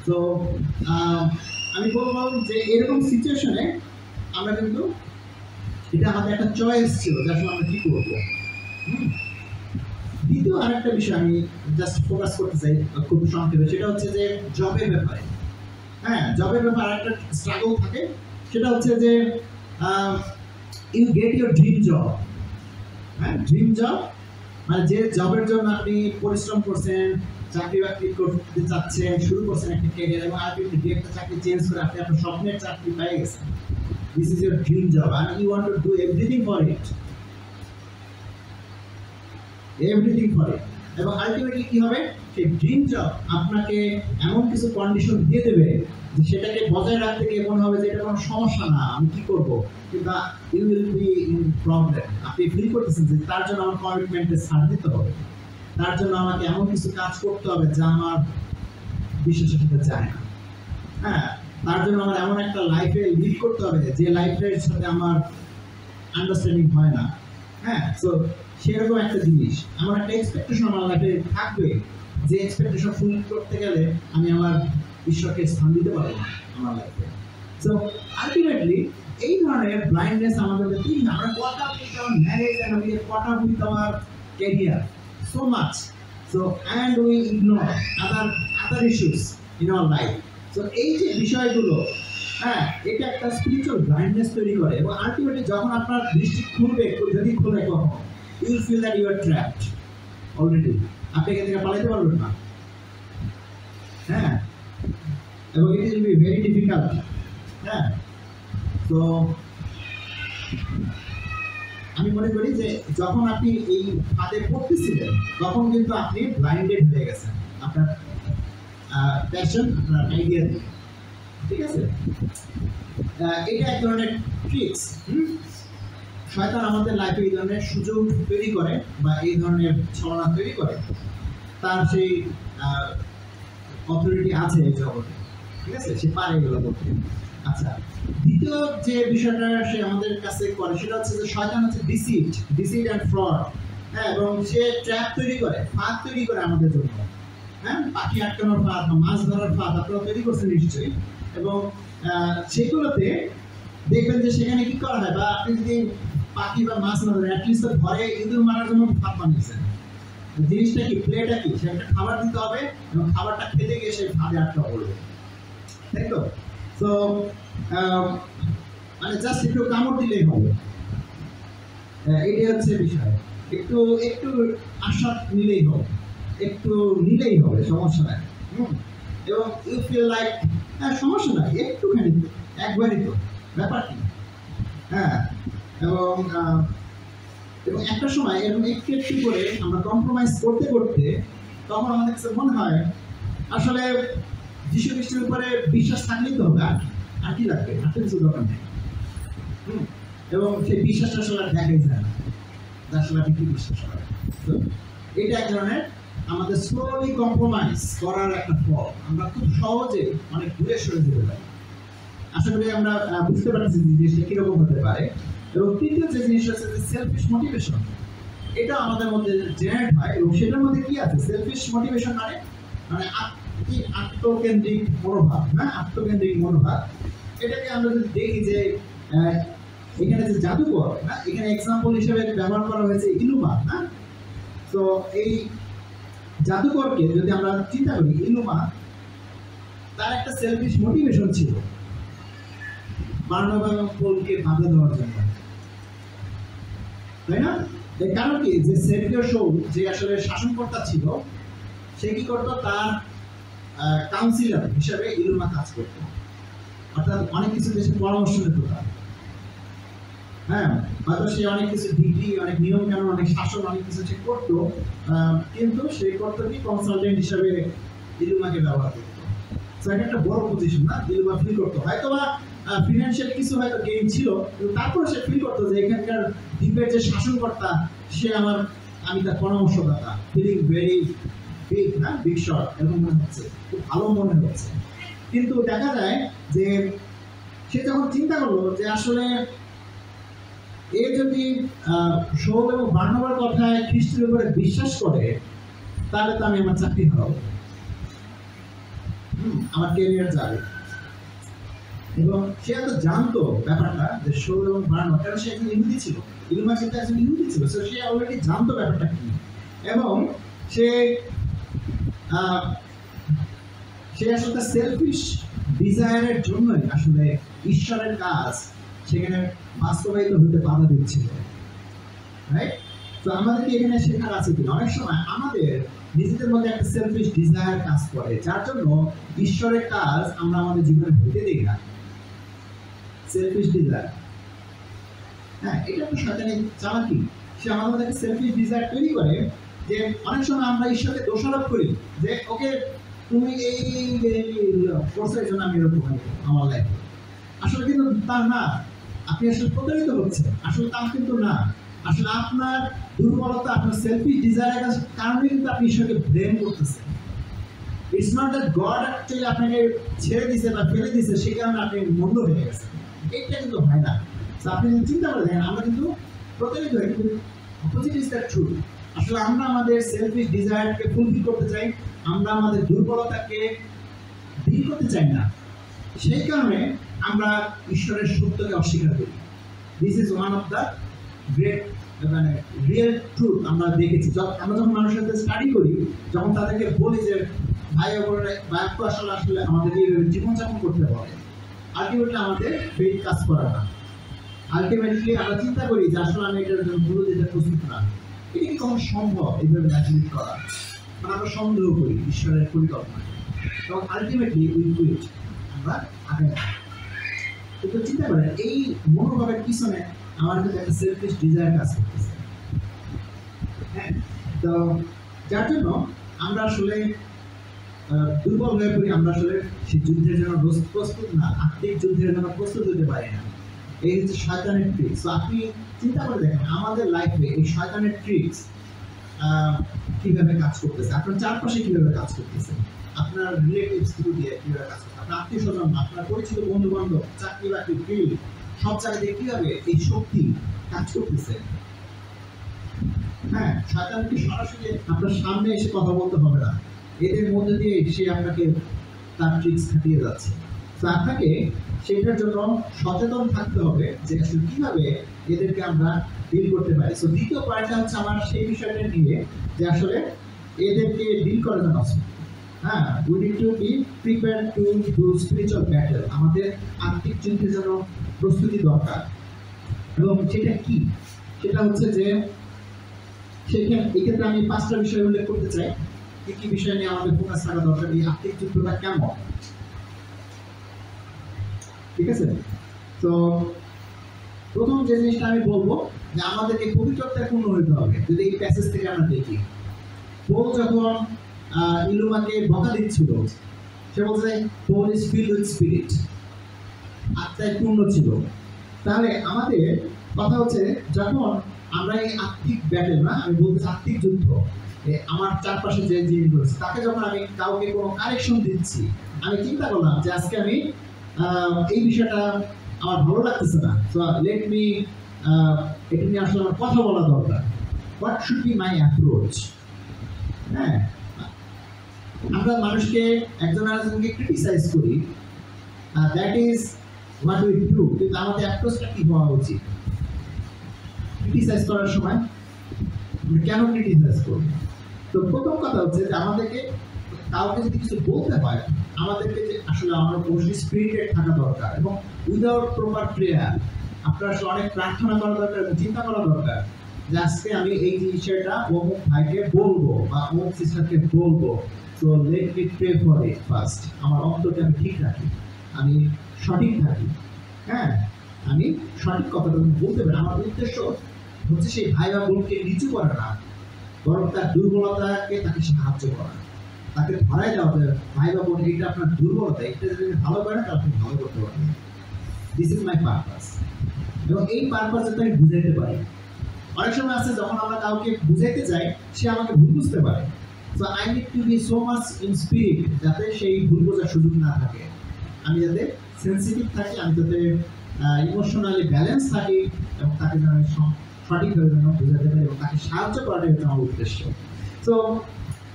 তো আমি বলবো যে এরকম সিচুয়েশনে আমরা কিন্তু, এটা আমাদের একটা চয়েস ছিল যে আসলে আমরা কি করবো। দ্বিতীয় আরেকটা বিষয় আমি জাস্ট ফোকাস করতে চাই খুব সংক্ষেপে, সেটা হচ্ছে যে জবের ব্যাপারে। হ্যাঁ, জবের ব্যাপারে আরেকটা স্ট্রাগল থাকে, সেটা হচ্ছে যে you get your dream job. হ্যাঁ, ড্রিম জব মানে যে জবের জন্য আপনি পরিশ্রম করছেন, চাকরি বাকরি করতে চাচ্ছেন, শুরু করছেন একটা ক্যারিয়ার, এবং আলটিমেটলি একটা চাকরি চেঞ্জ করে আপনি আপনার স্বপ্নের চাকরি পেয়ে গেছেন। This is your dream job and you want to do everything for it. Everything for it. এবং আলটিমেটলি কি হবে? সেই ড্রিম জব আপনাকে এমন কিছু কন্ডিশন দিয়ে দেবে যে সেটাকে বজায় রাখতে গিয়ে মনে হবে যে এটা কোনো সমস্যা না, আমি কি করবো, কিন্তু you will be in problem. আপনি ফিল করতেছেন যে তার জন্য আমার কমিটমেন্টে ছাড় দিতে হবে, তার জন্য আমাকে এমন কিছু কাজ করতে হবে যা আমার বিশ্বাসের সাথে যায় না। হ্যাঁ, তার জন্য আমার এমন একটা লাইফে লিড করতে হবে যে লাইফের সাথে আমার আন্ডারস্ট্যান্ডিং হয় না। হ্যাঁ, সো সেরকম একটা জিনিস, আমার একটা এক্সপেকটেশন আমার লাইফে থাকবে, যে এক্সপেকটেশন ফুল করতে গেলে আমি আমার ঈশ্বরকে স্থান দিতে পারবো না আমার লাইফে। সো আলটিমেটলি এই ধরনের ব্লাইন্ডনেস আমাদের, আমরা caught up with our marriage and we caught up with our career so much, so and we ignore other issues in our life. তো এই যে বিষয়গুলো, হ্যাঁ, এটা একটা স্পিরিচুয়াল ব্লাইন্ডনেস তৈরি করে, এবং আলটিমেটলি যখন আপনার দৃষ্টি খুলবে, যদি খুলে কখন, you will feel that you are trapped already, আপনি এখান থেকে পালাতে পারবেন না। হ্যাঁ, এবং it will be very difficult. হ্যাঁ, তো আমি মনে করি যে যখন আপনি এই ফাঁদে পড়তেছিলেন তখন কিন্তু আপনি ব্লাইন্ডেড হয়ে গেছেন আপনার প্যাশন, আপনার আইডিয়া থেকে। ঠিক আছে, এটা এক ধরনের ট্রিক্স। শয়তান আমাদের লাইফে এই ধরনের সুযোগ তৈরি করে বা এই ধরনের ছলনা তৈরি করে, তার সেই অথরিটি আছে এই জগতে। ঠিক আছে, সে পারে এগুলো করতে। আচ্ছা, দ্বিতীয় যে বিষয়টা সে আমাদের কাছে করে সেটা হচ্ছে যে শয়তান হচ্ছে ডিসিট অ্যান্ড ফ্রড। হ্যাঁ, এবং সে ট্র্যাপ তৈরি করে, ফাঁদ তৈরি করে আমাদের জন্য। হ্যাঁ, পাখি আটকানোর ফাঁদ বা মাছ ধরার ফাঁদ আপনারা তৈরি করছেন নিশ্চয়ই। এবং সেগুলোতে দেখবেন যে সেখানে কি করা হয়, বা আপনি যদি পাখি বা মাছ না ধরেন, অ্যাটলিস্ট ঘরে ইঁদুর মারার জন্য ফাঁদ বানিয়েছেন। জিনিসটা কি, প্লেটা কি, সে একটা খাবার দিতে হবে এবং খাবারটা খেতে গিয়ে সেই ফাঁদে আটকা পড়বে, তাই তো? তো মানে জাস্ট একটু কামড় দিলেই হবে, এটাই হচ্ছে বিষয়। একটু একটু আশ্বাস নিলেই হবে, একটু নিলেই হবে, সমস্যা নাই। এবং ইউ ফিল লাইক হ্যাঁ সমস্যা নাই, একটুখানি, একবারই তো, ব্যাপার কি। হ্যাঁ, এবং একটা সময় এরকম একটু একটু করে আমরা কম্প্রোমাইজ করতে করতে তখন আমাদের কাছে মনে হয় আসলে যীশু খ্রিস্টের উপরে বিশ্বাস থাকলেই তো হবে, আর কি লাগবে, আর তো কিছু দরকার নেই। এবং সেই বিশ্বাসটা আসলে দেখাই যায় না, আসলে আপনি কি বিশ্বাস করেন। তো এটা এক ধরনের আমাদের স্লোলি কম্প্রোমাইজ করার একটা ফল। আমরা খুব সহজে অনেক দূরে সরে যেতে পারি। আশা করি আমরা বুঝতে পারছি জিনিসটা কিরকম হতে পারে। এবং তৃতীয় যে জিনিসটা হচ্ছে যে সেলফিশ মোটিভেশন, এটা আমাদের মধ্যে জেনারেট হয়। এবং সেটার মধ্যে কি আছে, সেলফিশ মোটিভেশন মানে মানে আত্মকেন্দ্রিক মনোভাব। হ্যাঁ, আত্মকেন্দ্রিক মনোভাব। এটাকে আমরা যদি দেখি যে এখানে যে জাদুকর, না, এখানে এক্সাম্পল হিসেবে ব্যবহার করা হয়েছে ইলুমা। হ্যাঁ, তো এই জাদুকরকে যদি আমরা চিন্তা করি, ইলুমা তার একটা সেলফিশ মোটিভেশন ছিল বার্নাবা এবং পলকে বাধা দেওয়ার জন্য, তাই না? এর কারণ কি, যে সেভিয়র শৌল যে আসলে শাসনকর্তা ছিল, সে কি করতো, তার কাউন্সিলর হিসেবে ইলুমা কাজ করতো। অর্থাৎ অনেক কিছু দেশে পরামর্শ নিত তার। হ্যাঁ, হয়তো সে অনেক কিছু ডিগ্রি, অনেক নিয়ম কানুন, অনেক শাসন, অনেক কিছু সে করতো, কিন্তু সে করতো কি, কনসালটেন্ট হিসেবে ইলুমাকে ব্যবহার করতো। তো এটা একটা বড় পজিশন না, ইলুমা ফিল করতো। হয়তো বা ফিনান্সিয়াল কিছু হয়তো গেইন ছিল, কিন্তু তারপরে সে ফিল করতো যে এখানকার দ্বীপের যে শাসনকর্তা, সে আমি তার পরামর্শদাতা, ফিলিং ভেরি বিগ, না, বিগ শট, এরকম মনে হচ্ছে, খুব ভালো মনে হচ্ছে। কিন্তু দেখা যায় যে সে যখন চিন্তা করলো যে আসলে এ যদি শৌল এবং বার্নাবার কথায় খ্রিস্টের উপরে বিশ্বাস করে, তাহলে তো আমি আমার চাকরি হারাবো, আমার ক্যারিয়ার যাবে। এবং সে এত জানতো ব্যাপারটা যে শৌল এবং বার্নাবা, কারণ সে একজন ইহুদি ছিল, ইলুমা কিন্তু একজন ইহুদি ছিল, সে অলরেডি জানতো ব্যাপারটা কি। এবং সে আসলে সেলফিশ ডিজায়ারের জন্যই আসলে ঈশ্বরের কাজ সেখানে বাস্তবায়িত হতে বাধা দিচ্ছিল, রাইট? তো আমাদেরকে এখানে শেখার আছে কি, অনেক সময় আমাদের নিজেদের মধ্যে একটা সেলফিশ ডিজায়ার কাজ করে, যার জন্য ঈশ্বরের কাজ আমরা আমাদের জীবনে হতে দিই না। সেলফিশ ডিজায়ার, হ্যাঁ, এটা একটা শয়তানের চালাকি। সে আমাদের মধ্যে একটা সেলফিশ ডিজায়ার তৈরি করে, যে অনেক সময় আমরা ঈশ্বরকে দোষারোপ করি যে ওকে তুমি এই করছো, এই জন্য আমি এরকম আমার লাইফে। আসলে কিন্তু তা না, আপনি আসলে প্রতারিত হচ্ছেন, আসলে তা কিন্তু না। আসলে আপনার দুর্বলতা, আপনার সেলফিশ ডিজায়ারের কারণে কিন্তু আপনি ঈশ্বরকে ব্লেম করতেছেন। It's not that god actually আপনাকে ছেড়ে দিছে বা ফেলে দিছে, সেই কারণে আপনি মন্দ হয়ে গেছেন, এটা কিন্তু হয় না। আপনি যদি চিন্তা করে দেখেন, আমরা কিন্তু প্রতারিত হই, কিন্তু অপোজিট ইজ দ্যাট ট্রু। আসলে আমরা আমাদের সেলফিশ ডিজায়ারকে ফুলফিল করতে চাই, আমরা আমাদের দুর্বলতাকে ডিল করতে চাই না, সেই কারণে আমরা ঈশ্বরের সত্যকে অস্বীকার করি। This is one of the great মানে রিয়েল ট্রুথ আমরা দেখেছি। আমরা যখন মানুষের সাথে স্টাডি করি, যখন তাদেরকে বলি যে ভাই বায়াক্য আসলে আসলে আমাদের জীবনযাপন করতে হবে, আলটিমেটলি আমাদের ফেইথ কাজ করে না। আলটিমেটলি আমরা চিন্তা করি যে আসলে আমি এটার জন্য ভুল দিতে প্রস্তুত না, এটা কি কখনো সম্ভব এইভাবে ম্যাচুরেট করা? মানে আমরা সন্দেহ করি ঈশ্বরের পরিকল্পনা, এবং আলটিমেটলি উই কুইট, আমরা আগে। কিন্তু চিন্তা করেন এই মনোভাবের পিছনে আমার কিন্তু একটা সেলফিশ ডিজায়ার কাজ করতেছে। হ্যাঁ, তো যার জন্য আমরা আসলে দুর্বল হয়ে পড়ি, আমরা আসলে সেই যুদ্ধের জন্য প্রস্তুত না, আত্মিক যুদ্ধের জন্য প্রস্তুত হতে পারি না। এই হচ্ছে শয়তানের ট্রিক্স। তো আপনি চিন্তা করে দেখেন আমাদের লাইফে এই শয়তানের ট্রিক্স কিভাবে কাজ করতেছে, আপনার চারপাশে কিভাবে কাজ করতেছে, আপনার রিলেটিভস থ্রু দিয়ে কিভাবে কাজ করতেছে, আপনার আত্মীয় স্বজন, আপনার পরিচিত বন্ধু বান্ধব, চাকরি বাকরি, ফিল্ড, সব জায়গায় কিভাবে এই শক্তি কাজ করতেছে। হ্যাঁ, শয়তানকে সরাসরি আপনার সামনে এসে কথা বলতে হবে না, এদের মধ্যে দিয়ে সে আপনাকে তার ট্রিক্স খাটিয়ে যাচ্ছে। তো আপনাকে সেটার জন্য সচেতন থাকতে হবে যে আসলে কিভাবে এদেরকে আমরা ডিল করতে পারি। তো দ্বিতীয় পয়েন্টটা হচ্ছে আমার সেই বিষয়টা নিয়ে যে আসলে এদেরকে ডিল করার জন্য হ্যাঁ, we need to be prepared to do spiritual battle. আমাদের আত্মিক যুদ্ধের জন্য প্রস্তুতি দরকার। এবং সেটা কি, সেটা হচ্ছে যে এক্ষেত্রে আমি 5টা বিষয় উল্লেখ করতে চাই, কি কি বিষয় নিয়ে আমাদের ফোকাস থাকা দরকার, এই আত্মিক যুদ্ধটা কেমন। ঠিক আছে, তো প্রথম যে জিনিসটা আমি বলবো যে আমাদেরকে পবিত্রতায় পূর্ণ হতে হবে। যদি এই প্যাসেজ থেকে আমরা দেখি, পৌল যখন ইলুমাকে বকা দিচ্ছিল, সে বলছে Paul is filled with spirit, আত্মায় পূর্ণ ছিল। তাহলে আমাদের কথা হচ্ছে যখন আমরা এই আত্মিক ব্যাটেল, না আমি বলতে আত্মিক যুদ্ধ, আমার চারপাশে যে জিনিসগুলো আছে তাকে যখন আমি কাউকে কোনো কারেকশন দিচ্ছি, আমি চিন্তা করলাম যে আজকে আমি এই বিষয়টা আমার ভালো লাগতেছে না, সো লেট মি এটা নিয়ে আসলে আমার কথা বলা দরকার। What should be my approach? হ্যাঁ, আমরা মানুষকে একজন আরেকজনকে ক্রিটিসাইজ করি, that is what we do, কিন্তু আমাদের অ্যাপ্রোচটা কি হওয়া উচিত? ক্রিটিসাইজ করার সময় কেন ক্রিটিসাইজ করব? তো প্রথম কথা হচ্ছে যে আমাদেরকে কাউকে যদি কিছু বলতে হয়, আমাদেরকে যে আসলে আমরা অবশ্যই স্পিরিটেড থাকা দরকার, এবং উইদাউট প্রপার প্রেয়ার আপনার আসলে অনেক প্রার্থনা করা দরকার এবং চিন্তা করা দরকার যে আজকে আমি এই জিনিসটা অমুক ভাইকে বলবো বা অমুক সিস্টারকে বলবো, so let me pray for it first. আমার অন্তরকে আমি ঠিক রাখি, আমি সঠিক থাকি। হ্যাঁ, আমি সঠিক কথাটা বলতে পারি। আমার উদ্দেশ্য হচ্ছে সেই ভাই বা বোনকে নিচু করা না, বরং তার দুর্বলতাকে তাকে সাহায্য করা, তাকে ধরাই দেওয়া যে ভাই বা বোন এটা আপনার দুর্বলতা, এটা যদি ভালো করেন তাহলে আপনি ভালো করতে পারবেন। দিস ইজ মাই পারপাস, এবং এই পারপাস যাতে আমি বুঝাইতে পারি। অনেক সময় আছে যখন আমরা কাউকে বুঝাইতে যাই সে আমাকে ভুল বুঝতে পারে, so I need to be so much in spirit যাতে সেই ভুল বোঝার সুযোগ না থাকে, আমি যাতে সেন্সিটিভ থাকি, আমি যাতে ইমোশনালি ব্যালেন্স থাকি, এবং তাকে যেন আমি সঠিকভাবে যেন বোঝাতে পারি এবং তাকে সাহায্য করাটাই হচ্ছে আমার উদ্দেশ্য। তো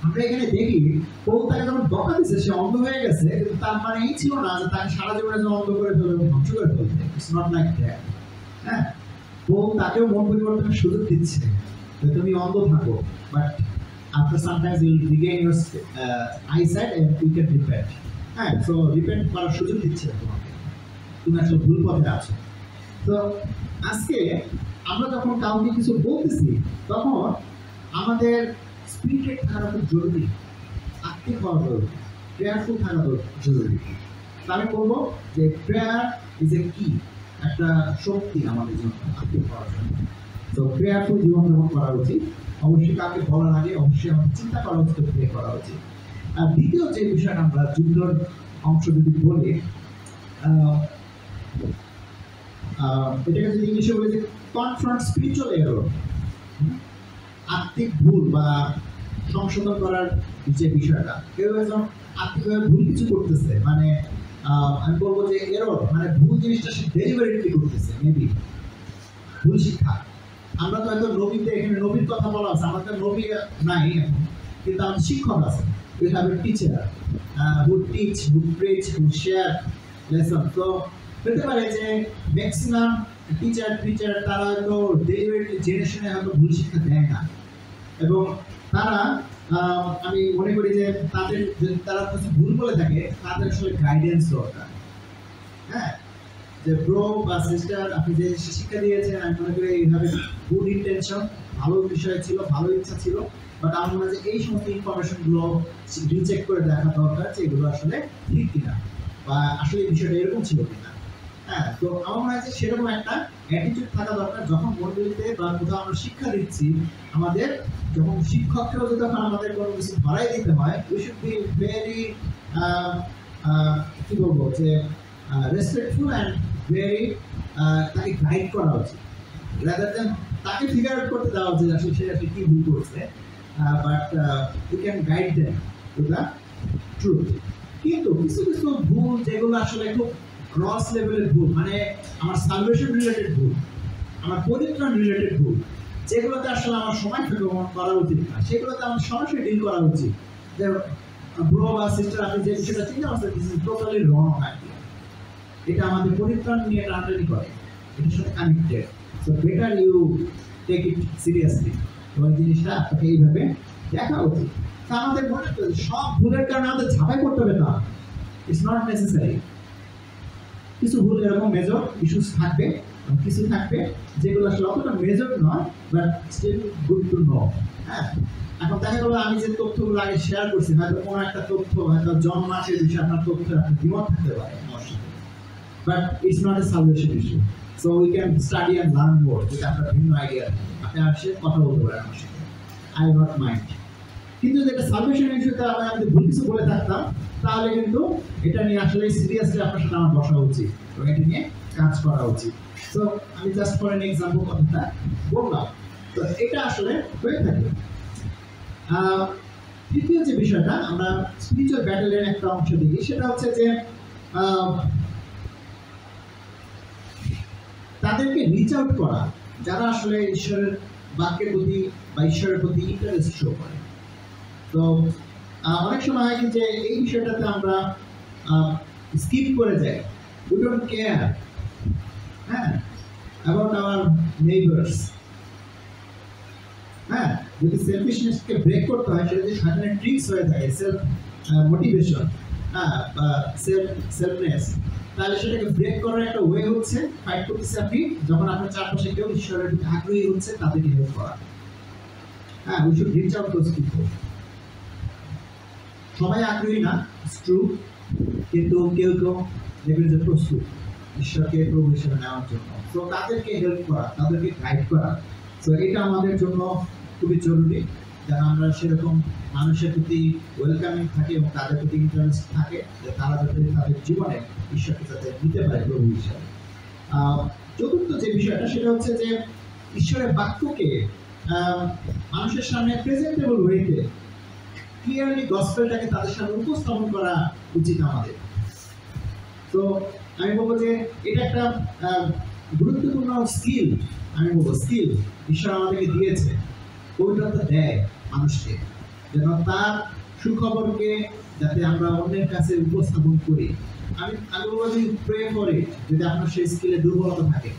আমরা এখানে দেখি পৌল তাকে যখন বকা দিচ্ছে সে অন্ধ হয়ে গেছে, কিন্তু তার মানে এই ছিল না যে তাকে সারা জীবনে যেন অন্ধ করে ফেলবে এবং ধ্বংস করে ফেলবে। It's not like that. হ্যাঁ, পৌল তাকেও মন পরিবর্তনের সুযোগ দিচ্ছে যে তুমি অন্ধ থাকো, but after sometimes you will regain your eyesight and you can repent. হ্যাঁ, সো রিপেন্ট করার সুযোগ দিচ্ছে তোমাকে, তুমি আসলে ভুল পথে আছো। তো আজকে আমরা যখন কাউকে কিছু বলতেছি তখন আমাদের স্পিরিটেড থাকা খুব জরুরি, আত্মিক হওয়া জরুরি, প্রেয়ারফুল থাকা জরুরি। আমি বলবো যে প্রেয়ার ইজ এ কি, একটা শক্তি আমাদের জন্য আত্মিক হওয়ার জন্য। তো প্রেয়ারফুল জীবনযাপন করা উচিত। অবশ্যই কাউকে বলার আগে অবশ্যই আমাদের চিন্তা করা উচিত, প্রে করা উচিত। আর দ্বিতীয় যে বিষয়টা আমরা যুদ্ধর অংশ যদি বলি, এটাকে যদি ইংলিশে বলি যে কনফ্রন্ট স্পিরিচুয়াল এরর, আত্মিক ভুল বা সংশোধন করার যে বিষয়টা, কেউ একজন আত্মিকভাবে ভুল কিছু করতেছে, মানে আমি বলবো যে এরর মানে ভুল জিনিসটা সে ডেলিভারিটলি করতেছে, মেবি ভুল শিক্ষা। আমরা তো হয়তো নবীতে, এখানে নবীর কথা বলা আছে, আমাদের নবী নাই এখন, কিন্তু আমাদের শিক্ষক আছে, we have a teacher who teach, who preach, who share lesson. তো হতে পারে যে ম্যাক্সিমাম টিচার তারা হয়তো ডেলিভারিটলি জেনে শুনে হয়তো ভুল শিক্ষা দেয় না, এবং তারা আমি মনে করি যে তাদের যদি তারা কিছু ভুল বলে থাকে তাদের আসলে গাইডেন্স দরকার। হ্যাঁ, যে ব্রো বা সিস্টার আপনি যে শিক্ষা দিয়েছেন, আমি মনে করি এইভাবে গুড ইন্টেনশন, ভালো বিষয় ছিল, ভালো ইচ্ছা ছিল, বাট আমার মনে হয় যে এই সমস্ত ইনফরমেশনগুলো রিচেক করে দেখা দরকার যে এগুলো আসলে ঠিক কিনা, বা আসলে এই বিষয়টা এরকম ছিল কিনা। হ্যাঁ, তো আমার মনে হয় যে সেরকম একটা অ্যাটিটিউড থাকা দরকার যখন মন্ডলীতে বা কোথাও আমরা শিক্ষা দিচ্ছি, আমাদের যখন শিক্ষককেও যখন আমাদের কোনো কিছু ধরাই দিতে হয়, উই শুড বি ভেরি কি বলবো যে রেসপেক্টফুল অ্যান্ড ভেরি তাকে গাইড করা উচিত, রাদার দেন তাকে ফিগার আউট করতে দেওয়া উচিত আসলে সে আসলে কি ভুল করছে, but we can guide them to the truth. কিন্তু কিছু কিছু ভুল যেগুলো আসলে খুব ক্রস লেভেলের ভুল, মানে আমার সালভেশন রিলেটেড ভুল, আমার পরিত্রাণ রিলেটেড ভুল, যেগুলোতে আসলে আমার সময় থেকে করা উচিত না, সেগুলোতে আমার সরাসরি ডিল করা উচিত। যে ব্রো বা সিস্টার, আপনি যে বিষয়টা চিন্তা করছেন, this is totally wrong idea, এটা আমাদের পরিত্রাণ নিয়ে টানাটানি করে, এটার সাথে connected. So better you take it seriously, ওই জিনিসটা আপনাকে এইভাবে দেখা উচিত। তা আমাদের মনে রাখতে হবে সব ভুলের কারণে আমাদের ঝাঁপাই করতে হবে না, ইটস নট নেসেসারি। কিছু ভুল এরকম মেজর ইস্যুস থাকবে, কিছু থাকবে যেগুলো আসলে অতটা মেজর নয়, but still good to know. হ্যাঁ, এখন দেখা গেলো আমি যে তথ্যগুলো আগে শেয়ার করছি, হয়তো কোনো একটা তথ্য হয়তো জন্ম মাসের বিষয়ে আপনার তথ্য আপনার দ্বিমত থাকতে পারে, but it's not a salvation issue. So we can study and learn more, যদি আপনার ভিন্ন আইডিয়া আপনি আসে কথা বলতে পারেন আমার সাথে, আই নট মাইন্ড। কিন্তু যেটা সালভেশন ইস্যুতে আমি যদি ভুল কিছু বলে থাকতাম, তাহলে কিন্তু এটা নিয়ে আসলে সিরিয়াসলি আপনার সাথে আমার বসা উচিত এবং এটা নিয়ে কাজ করা উচিত। তো আমি জাস্ট ফর এন এক্সাম্পল কথাটা বললাম। তো এটা আসলে হয়ে থাকে। তৃতীয় যে বিষয়টা আমরা স্পিরিচুয়াল ব্যাটেলের একটা অংশ দেখি, সেটা হচ্ছে যে তাদেরকে রিচ আউট করা যারা আসলে ঈশ্বরের বাক্যের প্রতি বা ঈশ্বরের প্রতি ইন্টারেস্ট শো করে। তো অনেক সময় হয় যে এই বিষয়টাতে আমরা স্কিপ করে যাই, উই ডোন্ট কেয়ার হ্যাঁ অ্যাবাউট আওয়ার নেইবার্স। হ্যাঁ, যদি সেলফিশনেসকে ব্রেক করতে হয়, সেটা যদি সাধারণ ট্রিক্স হয়ে থাকে, সেলফ মোটিভেশন হ্যাঁ বা সেলফনেস, তাহলে সেটাকে ব্রেক করার একটা ওয়ে হচ্ছে ফাইট করতেছে আপনি যখন আপনার চারপাশে কেউ ঈশ্বরের প্রতি আগ্রহী হচ্ছে তাদেরকে হেল্প করা। হ্যাঁ, we should reach out those people. সবাই আগ্রহী না, ইটস ট্রু, কিন্তু কেউ কেউ দেখবেন যে প্রস্তুত ঈশ্বরকে প্রভু হিসেবে নেওয়ার জন্য। তো তাদেরকে হেল্প করা, তাদেরকে গাইড করা, তো এটা আমাদের জন্য খুবই জরুরি, যেন আমরা সেরকম মানুষের প্রতি ওয়েলকামিং থাকি এবং তাদের প্রতি ইন্টারেস্ট থাকে, যে তারা যাতে তাদের জীবনে ঈশ্বরকে যাতে নিতে পারে প্রভু হিসাবে। চতুর্থ যে বিষয়টা সেটা হচ্ছে যে ঈশ্বরের বাক্যকে মানুষের সামনে প্রেজেন্টেবল ওয়েতে ক্লিয়ারলি গসপেলটাকে তাদের সামনে উপস্থাপন করা উচিত আমাদের। তো আমি বলবো যে এটা একটা গুরুত্বপূর্ণ স্কিল, আমি বলবো স্কিল ঈশ্বর আমাদেরকে দিয়েছে, পবিত্রতা দেয় মানুষকে, যেন তার সুখবরকে যাতে আমরা অন্যের কাছে উপস্থাপন করি। আমি বলবো যে প্রে করে যদি আপনার সেই স্কিলে দুর্বলতা থাকে,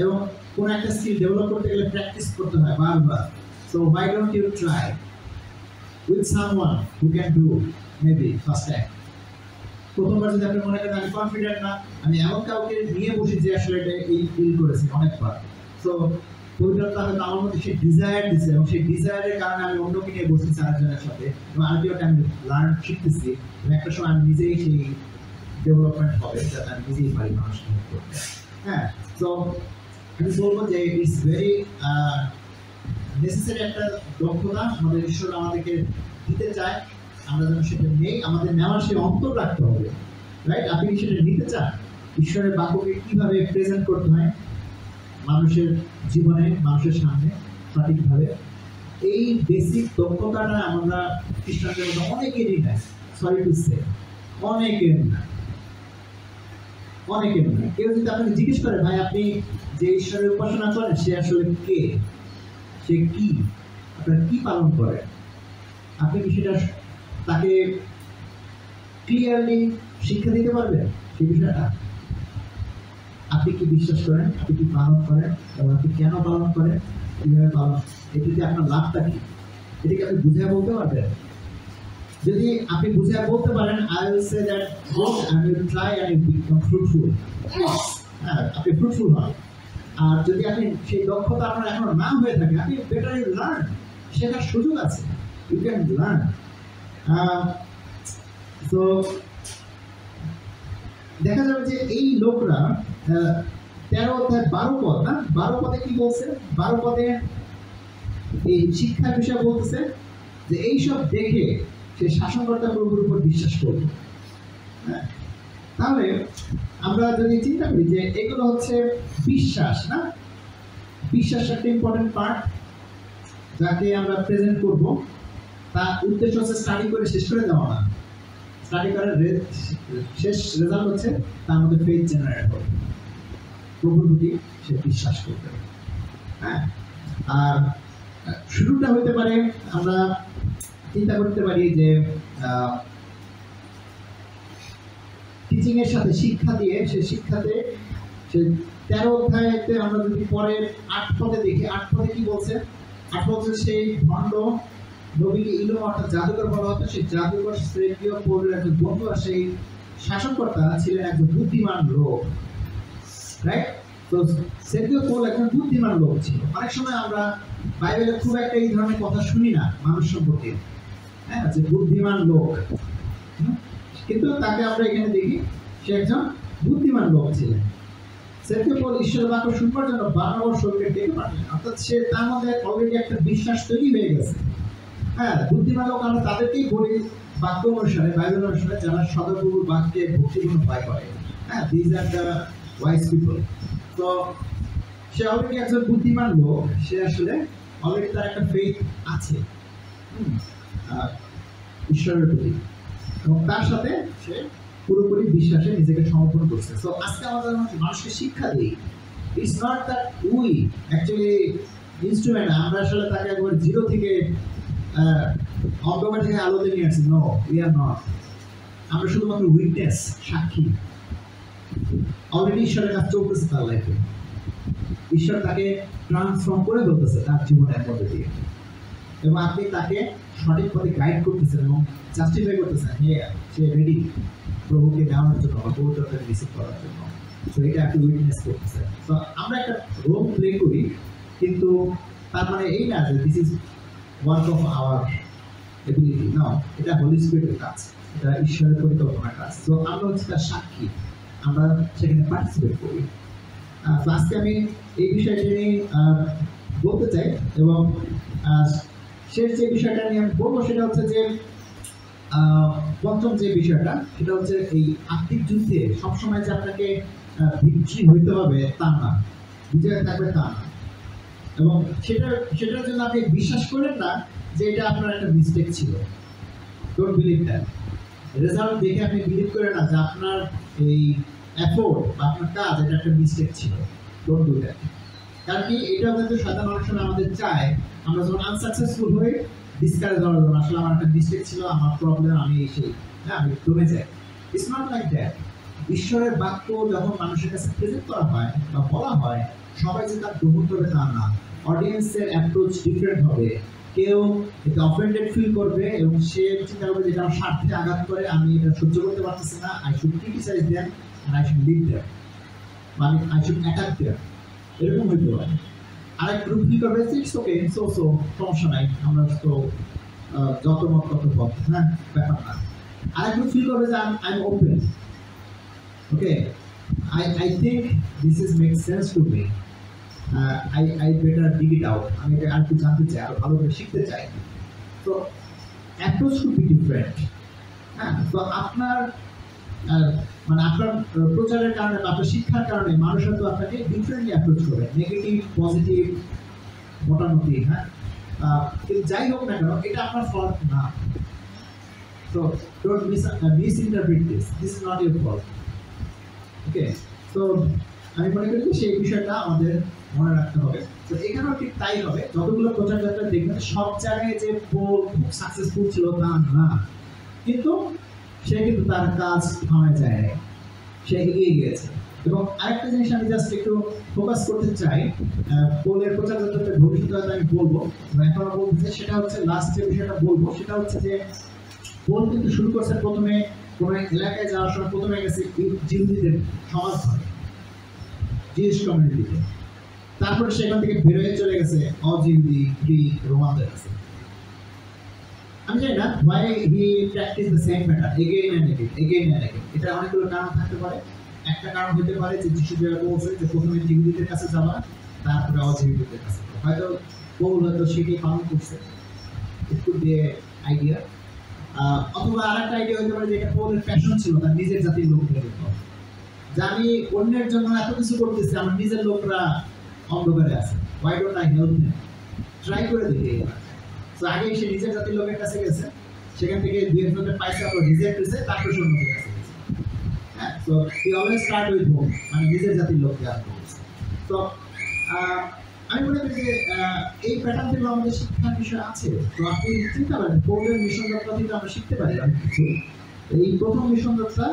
এবং কোনো একটা স্কিল ডেভেলপ করতে গেলে প্র্যাকটিস করতে হয় বারবার। So why don't you try with someone who can do maybe first time? প্রথমবার যদি আপনি মনে করেন আমি কনফিডেন্ট না, আমি এমন কাউকে নিয়ে বসি যে আসলে এটা এই ফিল করেছি অনেকবার, সো পবিত্রতা হয়তো আমার মধ্যে সেই ডিজায়ার দিচ্ছে, এবং সেই ডিজায়ারের কারণে আমি অন্যকে নিয়ে বসেছি আরেকজনের সাথে, এবং আলটিমেটলি আমি লার্ন শিখতেছি, এবং একটা সময় আমি নিজেই সেই ডেভেলপমেন্ট হবে যাতে আমি নিজেই পারি মানুষকে করতে। হ্যাঁ, তো আমি বলবো যে ইটস ভেরি নেসেসারি একটা দক্ষতা আমাদের ঈশ্বর আমাদেরকে দিতে চায়, আমরা যেন সেটা নেই, আমাদের নেওয়ার সেই অন্তর রাখতে হবে। রাইট, আপনি কি সেটা নিতে চান? ঈশ্বরের বাক্যকে কিভাবে প্রেজেন্ট করতে হয় মানুষের জীবনে, মানুষের সামনে সঠিকভাবে, এই বেসিক দক্ষতাটা আমরা খ্রিস্টানদের মধ্যে অনেকেরই নেই, সরি টু সে, অনেকের না। কেউ যদি আপনাকে জিজ্ঞেস করে ভাই আপনি যে ঈশ্বরের উপাসনা করেন সে আসলে কে, সে কি, আপনার কি পালন করে, আপনি কি সেটা তাকে ক্লিয়ারলি শিক্ষা দিতে পারবেন সেই বিষয়টা? আপনি কি বিশ্বাস করেন, আপনি কি পালন করেন, এবং আপনি কেন পালন করেন, কিভাবে পালন, এটিতে আপনার লাভটা কি, এটাকে আপনি বুঝিয়ে বলতে পারবেন? যদি আপনি বুঝিয়ে বলতে পারেন, I will say that go and you try and you become fruitful. হ্যাঁ, আপনি ফ্রুটফুল হন। আর যদি আপনি সেই দক্ষতা আপনার এখনো না হয়ে থাকে, আপনি বেটার ইউ লার্ন, শেখার সুযোগ আছে, ইউ ক্যান লার্ন। তো দেখা যাবে যে এই লোকরা 13 অধ্যায় 12 পদ না, 12 পদে কি বলছে? 12 পদে এই শিক্ষার বিষয় বলতেছে যে এইসব দেখে সে শাসনকর্তা প্রভুর উপর বিশ্বাস করবে। হ্যাঁ, তাহলে আমরা যদি চিন্তা করি যে এগুলো হচ্ছে বিশ্বাস না, বিশ্বাস একটা ইম্পর্টেন্ট পার্ট যাকে আমরা প্রেজেন্ট করব। তার উদ্দেশ্য হচ্ছে স্টাডি করে শেষ করে দেওয়া না, স্টাডি করার শেষ রেজাল্ট হচ্ছে তার মধ্যে ফেথ জেনারেট হবে, প্রভুর প্রতি সে বিশ্বাস করবে। হ্যাঁ, আর শুরুটা হতে পারে আমরা চিন্তা করতে পারি যে টিচিং এর সাথে শিক্ষা দিয়ে, সে শিক্ষাতে সে 13 অধ্যায়তে আমরা যদি পরের 8 পদে দেখি, 8 পদে কি বলছে? 8 পদে সেই ভণ্ড নবীকে ইলম অর্থাৎ জাদুকর বলা হতো, সেই জাদুকর সের্গিও পৌলের একজন বন্ধু আর সেই শাসনকর্তা ছিলেন একজন বুদ্ধিমান লোক, রাইট? তো সের্গিও পৌল একজন বুদ্ধিমান লোক ছিল। অনেক সময় আমরা বাইবেলে খুব একটা এই ধরনের কথা শুনি না মানুষ সম্পর্কে, হ্যাঁ, যে বুদ্ধিমান লোক, কিন্তু তাকে আমরা এখানে দেখি সে একজন বুদ্ধিমান লোক ছিলেন। সের্গিও পৌল ঈশ্বরের বাক্য শুনবার জন্য বারবার শরীরে ডেকে পাঠালেন, অর্থাৎ সে তার মধ্যে অলরেডি একটা বিশ্বাস তৈরি হয়ে গেছে। হ্যাঁ, বুদ্ধিমান লোক আমরা তাদেরকেই বলি বাক্য অনুসারে, বাইবেল অনুসারে, যারা সদাপ্রভুর বাক্যে ভক্তিপূর্ণ ভয় করে। হ্যাঁ, these are the wise people. তো সে অলরেডি একজন বুদ্ধিমান লোক, সে আসলে অলরেডি তার একটা ফেথ আছে ঈশ্বরের প্রতি, এবং তার সাথে সে পুরোপুরি বিশ্বাসে নিজেকে সমর্পণ করছে। তো আজকে আমাদের মানুষকে শিক্ষা দিই, it's not that we actually instrument, আমরা আসলে তাকে একবার জিরো থেকে অন্ধকার থেকে আলোতে নিয়ে আসছি। No, we are not. আমরা শুধুমাত্র উইটনেস, সাক্ষী। অলরেডি ঈশ্বরের কাজ চলতেছে তার লাইফে, ঈশ্বর তাকে ট্রান্সফর্ম করে ফেলতেছে তার জীবনের মধ্যে দিয়ে, এবং আপনি তাকে সঠিক পথে গাইড করতেছেন এবং জাস্টিফাই করতেছেন, হ্যাঁ সে রেডি প্রভুকে নেওয়ার জন্য বা পবিত্রতাকে রিসিভ করার জন্য। তো এটা আপনি উইটনেস করতেছেন। তো আমরা একটা রোল প্লে করি, কিন্তু তার মানে এই না যে this is work of our ability, না, এটা হোলি স্পিরিটের কাজ, এটা ঈশ্বরের পরিকল্পনার কাজ। তো আমরা হচ্ছে তার সাক্ষী, আমরা সেখানে পার্টিসিপেট করি। তো আজকে আমি এই বিষয়টা নিয়ে বলতে চাই, এবং শেষ যে বিষয়টা নিয়ে আমি বলবো সেটা হচ্ছে যে পঞ্চম যে বিষয়টা, সেটা হচ্ছে এই আত্মিক যুদ্ধে সবসময় যে আপনাকে ভিক্টরি হইতে হবে তা না, বিজয় থাকবে তা না, এবং সেটার জন্য আপনি বিশ্বাস করেন না যে এটা আপনার একটা মিস্টেক ছিল। Don't believe that. রেজাল্ট দেখে আপনি বিলিভ করেন না যে আপনার এই এফোর্ট বা আপনার কাজ এটা একটা মিস্টেক ছিল। Don't do that. কারণ কি, এটাও কিন্তু সাধারণ মানুষরা আমাদের চায় আমরা যখন আনসাকসেসফুল হই ডিসকারেজ হওয়ার জন্য, আসলে আমার একটা মিস্টেক ছিল, আমার প্রবলেম, আমি সেই, হ্যাঁ, আমি দমে যাই। It's not like that. ঈশ্বরের বাক্য যখন মানুষের কাছে প্রেজেন্ট করা হয় বা বলা হয়, সবাই যে তার গ্রহণ করবে তা না। অডিয়েন্সের অ্যাপ্রোচ ডিফারেন্ট হবে। কেউ এটা অফেন্ডেড ফিল করবে এবং সে চিন্তা করবে যেটা আমার স্বার্থে আঘাত করে, আমি এটা সহ্য করতে পারতেছি না, I should criticize them and I should leave them, মানে আই শুড অ্যাটাক দেম, এরকম হইতে পারে। আরেক গ্রুপ কি করবে, ইটস ওকে, সো সমস্যা নাই, আমরা তো যত মত তত পথ, হ্যাঁ, ব্যাপার না। আরেক গ্রুপ ফিল করবে যে I am open, okay, I think this is makes sense to me. I better dig it out. আমি এটা আর একটু জানতে চাই, আরো ভালো করে শিখতে চাই। তো অ্যাপ্রোচ শুড বি ডিফারেন্ট। হ্যাঁ, তো আপনার মানে আপনার প্রচারের কারণে বা আপনার শিক্ষার কারণে মানুষ হয়তো আপনাকে ডিফারেন্টলি অ্যাপ্রোচ করবে, নেগেটিভ, পজিটিভ, মোটামুটি, হ্যাঁ, কিন্তু যাই হোক না কেন, এটা আপনার ফল্ট না। So don't misinterpret this. This is not your fault. ওকে, তো আমি মনে করি যে সেই বিষয়টা আমাদের মনে রাখতে হবে। তো এখানেও ঠিক তাই হবে, যতগুলো প্রচার যাত্রা দেখবেন সব জায়গায় যে পোল খুব সাকসেসফুল ছিল তা না, কিন্তু সে কিন্তু তার কাজ থামায় যায়, সে এগিয়ে গিয়েছে। এবং আরেকটা জিনিস আমি জাস্ট একটু ফোকাস করতে চাই, পোলের প্রচার যাত্রাতে ভবিষ্যতে আমি বলবো, এখনো বলতে, সেটা হচ্ছে লাস্ট যে বিষয়টা বলবো সেটা হচ্ছে যে পোল কিন্তু শুরু করছে প্রথমে কোনো এলাকায় যাওয়ার সময় প্রথমে গেছে জিহুদীদের সমাজ ধরে, জিউস কমিউনিটিতে, তারপরে সেখান থেকে বেরোয় চলে গেছে অজিহুদি, গ্রিক, রোমানদের কাছে। আমি জানি না why he practice the same pattern again and again. এটা অনেকগুলো কারণ থাকতে পারে। একটা কারণ হতে পারে যে যিশু যেটা বলছে যে প্রথমে জিহুদীদের কাছে যাওয়া, তারপরে অজিহুদীদের কাছে। হয়তো পৌল হয়তো সেটাই পালন করছে। It could be an idea. অথবা আরেকটা আইডিয়া হতে পারে যে এটা পৌলের প্যাশন ছিল তার নিজের জাতির লোকদের জন্য, যে আমি অন্যের জন্য এত কিছু করতেছি, আমার নিজের লোকরা অন্ধকারে আছে, why don't I help them? Try করে দেখি এবার। তো আগে সে নিজের জাতির লোকের কাছে গেছে, সেখান থেকে দুই একজনের পাইসা পর রিজেক্ট হয়েছে, তারপর অন্যদের কাছে গেছে। হ্যাঁ, তো he always start with home, মানে নিজের জাতির লোককে আর করছে। তো আমি মনে করি যে এই প্যাটার্ন থেকে আমাদের শিক্ষার বিষয় আছে। তো আপনি চিন্তা করেন পৌলের মিশন যাত্রা থেকে আমরা শিখতে পারি অনেক কিছু। এই প্রথম মিশন যাত্রা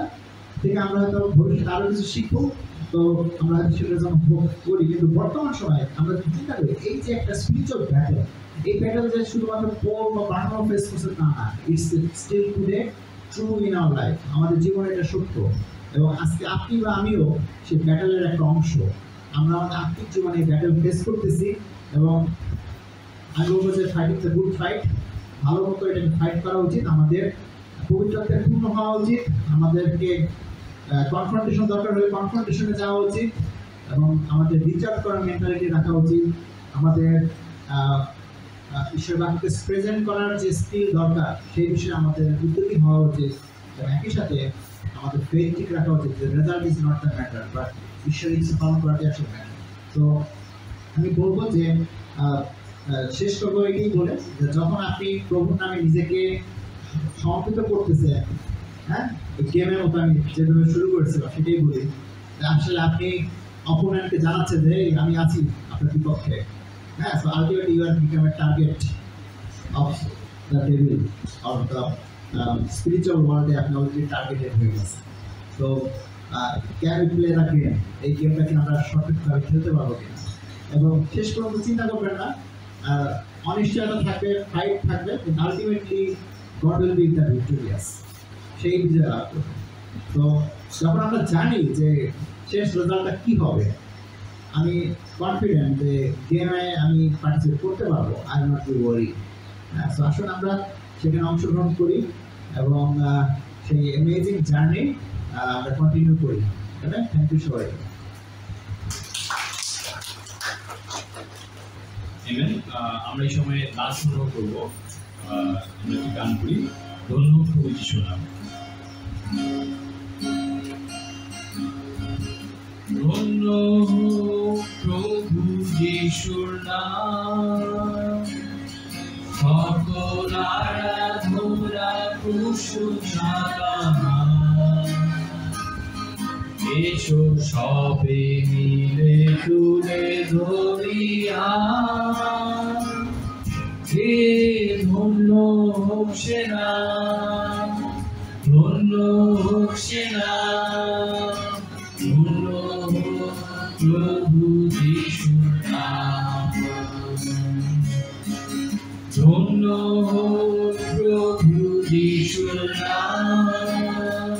থেকে আমরা হয়তো ভবিষ্যতে আরো কিছু শিখবো, তো আমরা সেটা যেন করি। কিন্তু বর্তমান সময়ে আমরা চিন্তা করি এই যে একটা স্পিরিচুয়াল ব্যাটল, এই ব্যাটল যে শুধুমাত্র পল বা বার্নাবাস ফেস করছে তা না, it's still today true in our life. আমাদের জীবনে এটা সত্য, এবং আজকে আপনি বা আমিও সেই ব্যাটলের একটা অংশ। আমরা আমাদের আত্মিক জীবনে এই ব্যাটল ফেস করতেছি, এবং আমি বলবো যে ফাইটিং দ্য গুড ফাইট, ভালো মতো এটাকে ফাইট করা উচিত। আমাদের পবিত্রতায় পূর্ণ হওয়া উচিত, আমাদেরকে কনফ্রন্টেশন দরকার হলে কনফ্রন্টেশনে যাওয়া উচিত, এবং আমাদের রিচার্জ করার মেন্টালিটি রাখা উচিত। আমাদের ঈশ্বর বাক্যকে প্রেজেন্ট করার যে স্কিল দরকার সেই বিষয়ে আমাদের উদ্যোগী হওয়া উচিত, এবং একই সাথে আমাদের ফেথ ঠিক রাখা উচিত যে result is not the matter, but ঈশ্বরের ইচ্ছা পালন করাটাই আসলে ম্যাটার। তো আমি বলবো যে শেষ করবো এটাই বলে যে যখন আপনি প্রভুর নামে নিজেকে সমর্পিত করতেছেন, হ্যাঁ, গেমের মতো আমি যেভাবে শুরু করেছিলাম সেটাই বলি, আসলে আপনি অপোনেন্টকে জানাচ্ছেন যে আমি আছি আপনার বিপক্ষে। হ্যাঁ, so ultimately you are become a target of the devil or the spiritual ওয়ার্ল্ডে আপনি অলরেডি টার্গেটেড হয়ে গেছেন। তো can we play the game, এই গেমটাকে আমরা সঠিকভাবে খেলতে পারবো কিনা। এবং শেষ পর্যন্ত চিন্তা করবেন না, অনিশ্চয়তা থাকবে, ফাইট থাকবে, কিন্তু ultimately god will be the victorious, সেই বিজয় লাভ করবে। তো যখন আমরা জানি যে শেষ রেজাল্টটা কী হবে, আমি কনফিডেন্ট যে গেমে আমি পার্টিসিপেট করতে পারবো, I am not be worry. So আসুন আমরা সেখানে অংশগ্রহণ করি এবং সেই অ্যামেজিং জার্নি আমরা কন্টিনিউ করি। থ্যাংক ইউ সবাই। আমরা এই সময় গান সংগ্রহ করবো, আমরা একটি গান করি, ধন্য প্রভু যিশুর নাম। ধন্য প্রভু যিশুর নাম, সকল আরাধনা প্রশংসা, এসো সবে মিলে তুলে ধরিয়া, হে ধন্য হোক সে নাম, ধন্য হোক সে নাম, ধন্য হোক প্রভু যিশুর নাম, ধন্য হোক প্রভু যিশুর নাম,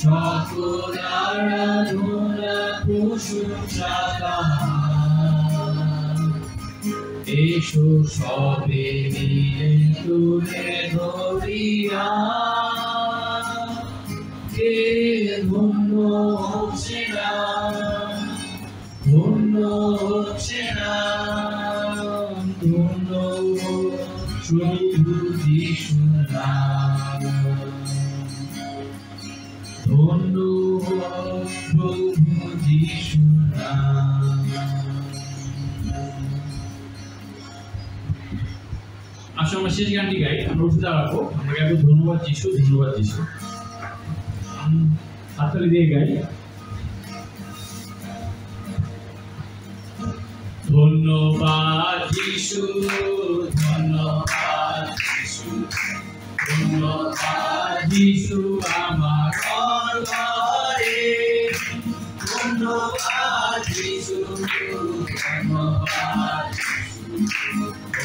সকল আরাধনা প্রশংসা, এসো সবে মিলে তুলে ধরিয়া, হে ধন্য হোক সে নাম, ধন্য হোক সে নাম, ধন্য হোক প্রভু যিশুর নাম, ধন্য হোক প্রভু যিশুর নাম। আসলে আমরা শেষ গানটি গাই, আমরা উঠে দাঁড়াবো, আমরা গাইবো ধন্যবাদ যিশু, ধন্যবাদ যিশু। হাততালি দিয়ে গাই। ধন্যবাদ যিশু, ধন্যবাদ যিশু, ধন্যবাদ যিশু আমার অন্তরে, ধন্যবাদ যিশু, ধন্যবাদ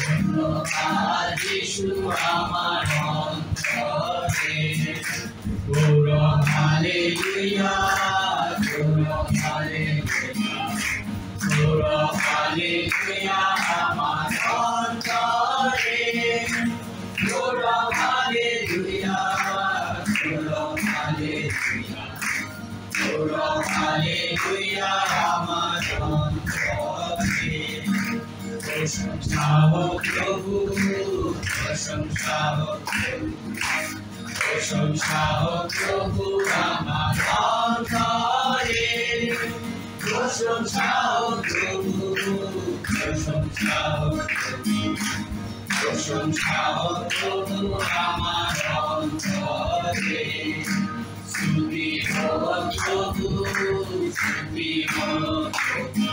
ধন্যবাদ যিশু আমার অন্তরে, গৌরব হালেলুয়া, গৌরব হালেলুয়া, গৌরব হালেলুয়া আমার অন্তরে, Lord of Hallelujah, Lord of Hallelujah, Lord of Hallelujah, আমার অন্তরে প্রশংসা হোক প্রভু, প্রশংসা হোক প্রভু, প্রশংসা হোক প্রভু আমার অন্তরে, প্রশংসা হোক প্রভু, প্রশংসা হোক প্রভু, প্রশংসা হোক প্রভু আমার অন্তরে। স্তুতি হোক প্রভু, স্তুতি হোক প্রভু,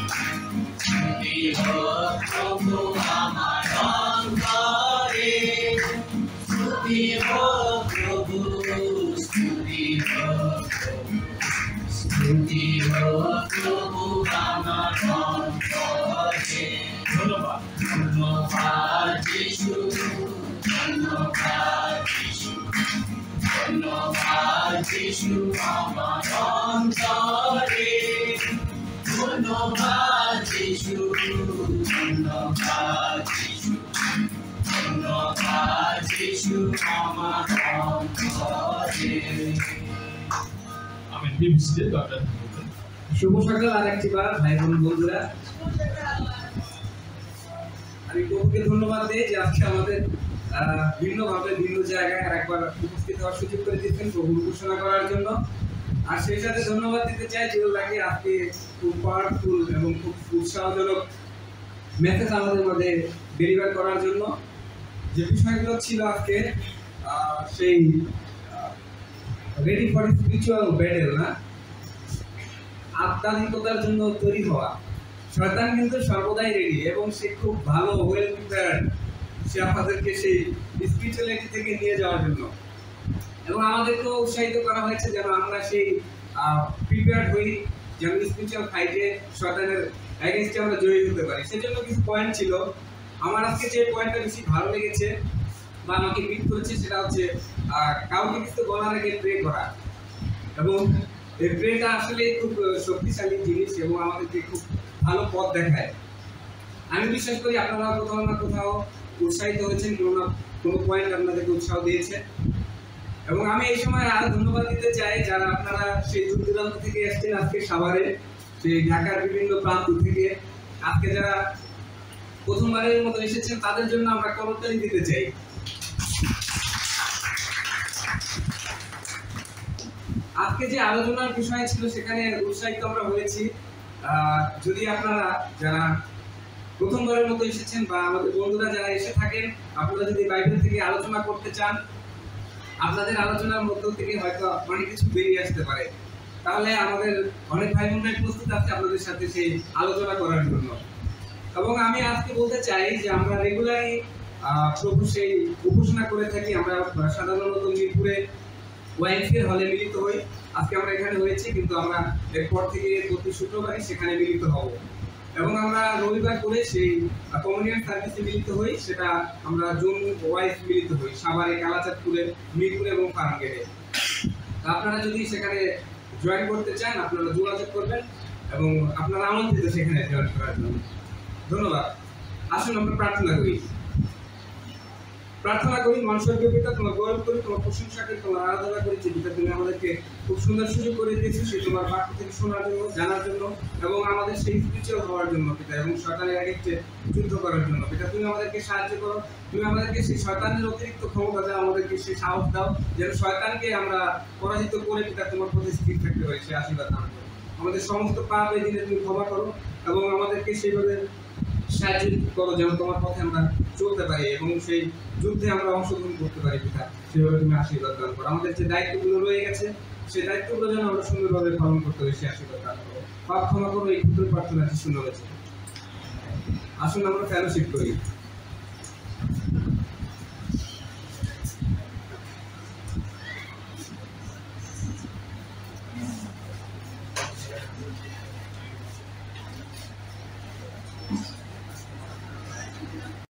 স্তুতি হোক প্রভু আমার অন্তরে, স্তুতি হোক প্রভু, স্তুতি হোক প্রভু, স্তুতি হোক প্রভু আমার অন্তরে। ধন্যবাদ, ধন্যবাদ যিশু, ধন্যবাদ যিশু, ধন্যবাদ যিশু আমার অন্তরে, ধন্যবাদ যিশু, ধন্যবাদ যিশু, ধন্যবাদ যিশু আমার অন্তরে। আমি বিবিসিতে ডক্টর শুভ সকাল আরেকটি বার ভাই বোন বন্ধুরা, আমি প্রভুকে ধন্যবাদ দিই যে আজকে আমাদের ভিন্নভাবে ভিন্ন জায়গায় আরেকবার উপস্থিত হওয়ার সুযোগ করে দিচ্ছেন প্রভুর ঘোষণা করার জন্য। আর সেই সাথে ধন্যবাদ দিতে চাই যেগুলোকে আজকে খুব পাওয়ারফুল এবং খুব উৎসাহজনক মেসেজ আমাদের মধ্যে ডেলিভার করার জন্য। যে বিষয়গুলো ছিল আজকে সেই রেডি ফর স্পিরিচুয়াল ব্যাটেল, না আত্মাধিকতার জন্য তৈরি হওয়া। শয়তান কিন্তু সর্বদাই রেডি এবং সে খুব ভালো ওয়েল প্রিপেয়ার্ড, সে আমাদেরকে সেই স্পিরিচুয়ালিটি থেকে নিয়ে যাওয়ার জন্য। এবং আমাদেরকেও উৎসাহিত করা হয়েছে যেন আমরা সেই প্রিপেয়ার্ড হই, যেন স্পিরিচুয়াল ফাইটে শয়তানের অ্যাগেইনস্টে আমরা জয়ী হতে পারি। সেজন্য কিছু পয়েন্ট ছিল। আমার আজকে যে পয়েন্টটা বেশি ভালো লেগেছে বা আমাকে পিক করেছে সেটা হচ্ছে কাউকে কিছু বলার আগে প্রে করা। এবং এই প্রেটা আসলে খুব শক্তিশালী জিনিস এবং আমাদেরকে খুব ভালো পথ দেখায়। আমি বিশ্বাস করি আপনারা কোথাও না কোথাও উৎসাহিত হয়েছেন, কোনো পয়েন্ট আপনাদেরকে উৎসাহ দিয়েছে। এবং আমি এই সময় আরো ধন্যবাদ দিতে চাই যারা আপনারা সেই দূর দূরান্ত থেকে এসেছেন আজকে সাভারে, সেই ঢাকার বিভিন্ন প্রান্ত থেকে আজকে যারা প্রথমবারের মতো এসেছেন তাদের জন্য আমরা করতালি দিতে চাই। আজকে যে আলোচনার বিষয় ছিল সেখানে উৎসাহিত আমরা হয়েছি। যদি আপনারা যারা প্রথমবারের মতো এসেছেন বা আমাদের বন্ধুরা যারা এসে থাকেন, আপনারা যদি বাইবেল থেকে আলোচনা করতে চান, আপনাদের আলোচনার মধ্য থেকে হয়তো অনেক কিছু বেরিয়ে আসতে পারে, তাহলে আমাদের অনেক ভাই বোনরাই প্রস্তুত আছে আপনাদের সাথে সেই আলোচনা করার জন্য। এবং আমি আজকে বলতে চাই যে আমরা রেগুলারই প্রভু সেই উপাসনা করে থাকি। আমরা সাধারণত মিরপুরে ওয়াইএমসিএর হলে মিলিত হই। আজকে আমরা এখানে হয়েছি, কিন্তু আমরা এরপর থেকে প্রতি শুক্রবারই সেখানে মিলিত হব। এবং আমরা রবিবার করে সেই কমিউনিয়ন সার্ভিসে মিলিত হই, সেটা আমরা জোন ওয়াইজ মিলিত হই, সাভারে, কালাচাঁদপুরে, মিরপুরে এবং ফার্মগেটে। আপনারা যদি সেখানে জয়েন করতে চান আপনারা যোগাযোগ করবেন এবং আপনারা আমন্ত্রিত সেখানে জয়েন করার জন্য। ধন্যবাদ। আসুন আমরা প্রার্থনা করি। প্রার্থনা করি, মনস্বর্গীয় পিতা, তোমার গৌরব করি, তোমার প্রশংসা করি, তোমার আরাধনা করেছি পিতা। তুমি আমাদেরকে খুব সুন্দর সুযোগ করে দিয়েছো সেই তোমার বাক্য থেকে শোনার জন্য, জানার জন্য এবং আমাদের সেই স্পিরিচুয়াল হওয়ার জন্য পিতা, এবং শয়তানের আগে যুদ্ধ করার জন্য পিতা। তুমি আমাদেরকে সাহায্য করো, তুমি আমাদেরকে সেই শয়তানের অতিরিক্ত ক্ষমতা দাও, আমাদেরকে সেই সাহস দাও যেন শয়তানকে আমরা পরাজিত করে পিতা তোমার প্রতি স্থির থাকতে পারি। সেই আশীর্বাদ দান করো। আমাদের সমস্ত পাপ এই দিনে তুমি ক্ষমা করো এবং আমাদেরকে সেইভাবে সাহায্য করো যেন তোমার পথে আমরা চলতে পারি এবং সেই যুদ্ধে আমরা অংশগ্রহণ করতে পারি পিতা। সেভাবে তুমি আশীর্বাদ দান করো। আমাদের যে দায়িত্বগুলো রয়ে গেছে সেই দায়িত্বগুলো যেন আমরা সুন্দরভাবে পালন করতে পারি, সেই আশীর্বাদ দান করো। পাপ ক্ষমা করো, এই ক্ষুদ্র প্রার্থনা শুনে হয়েছে। আসুন আমরা ফেলোশিপ করি।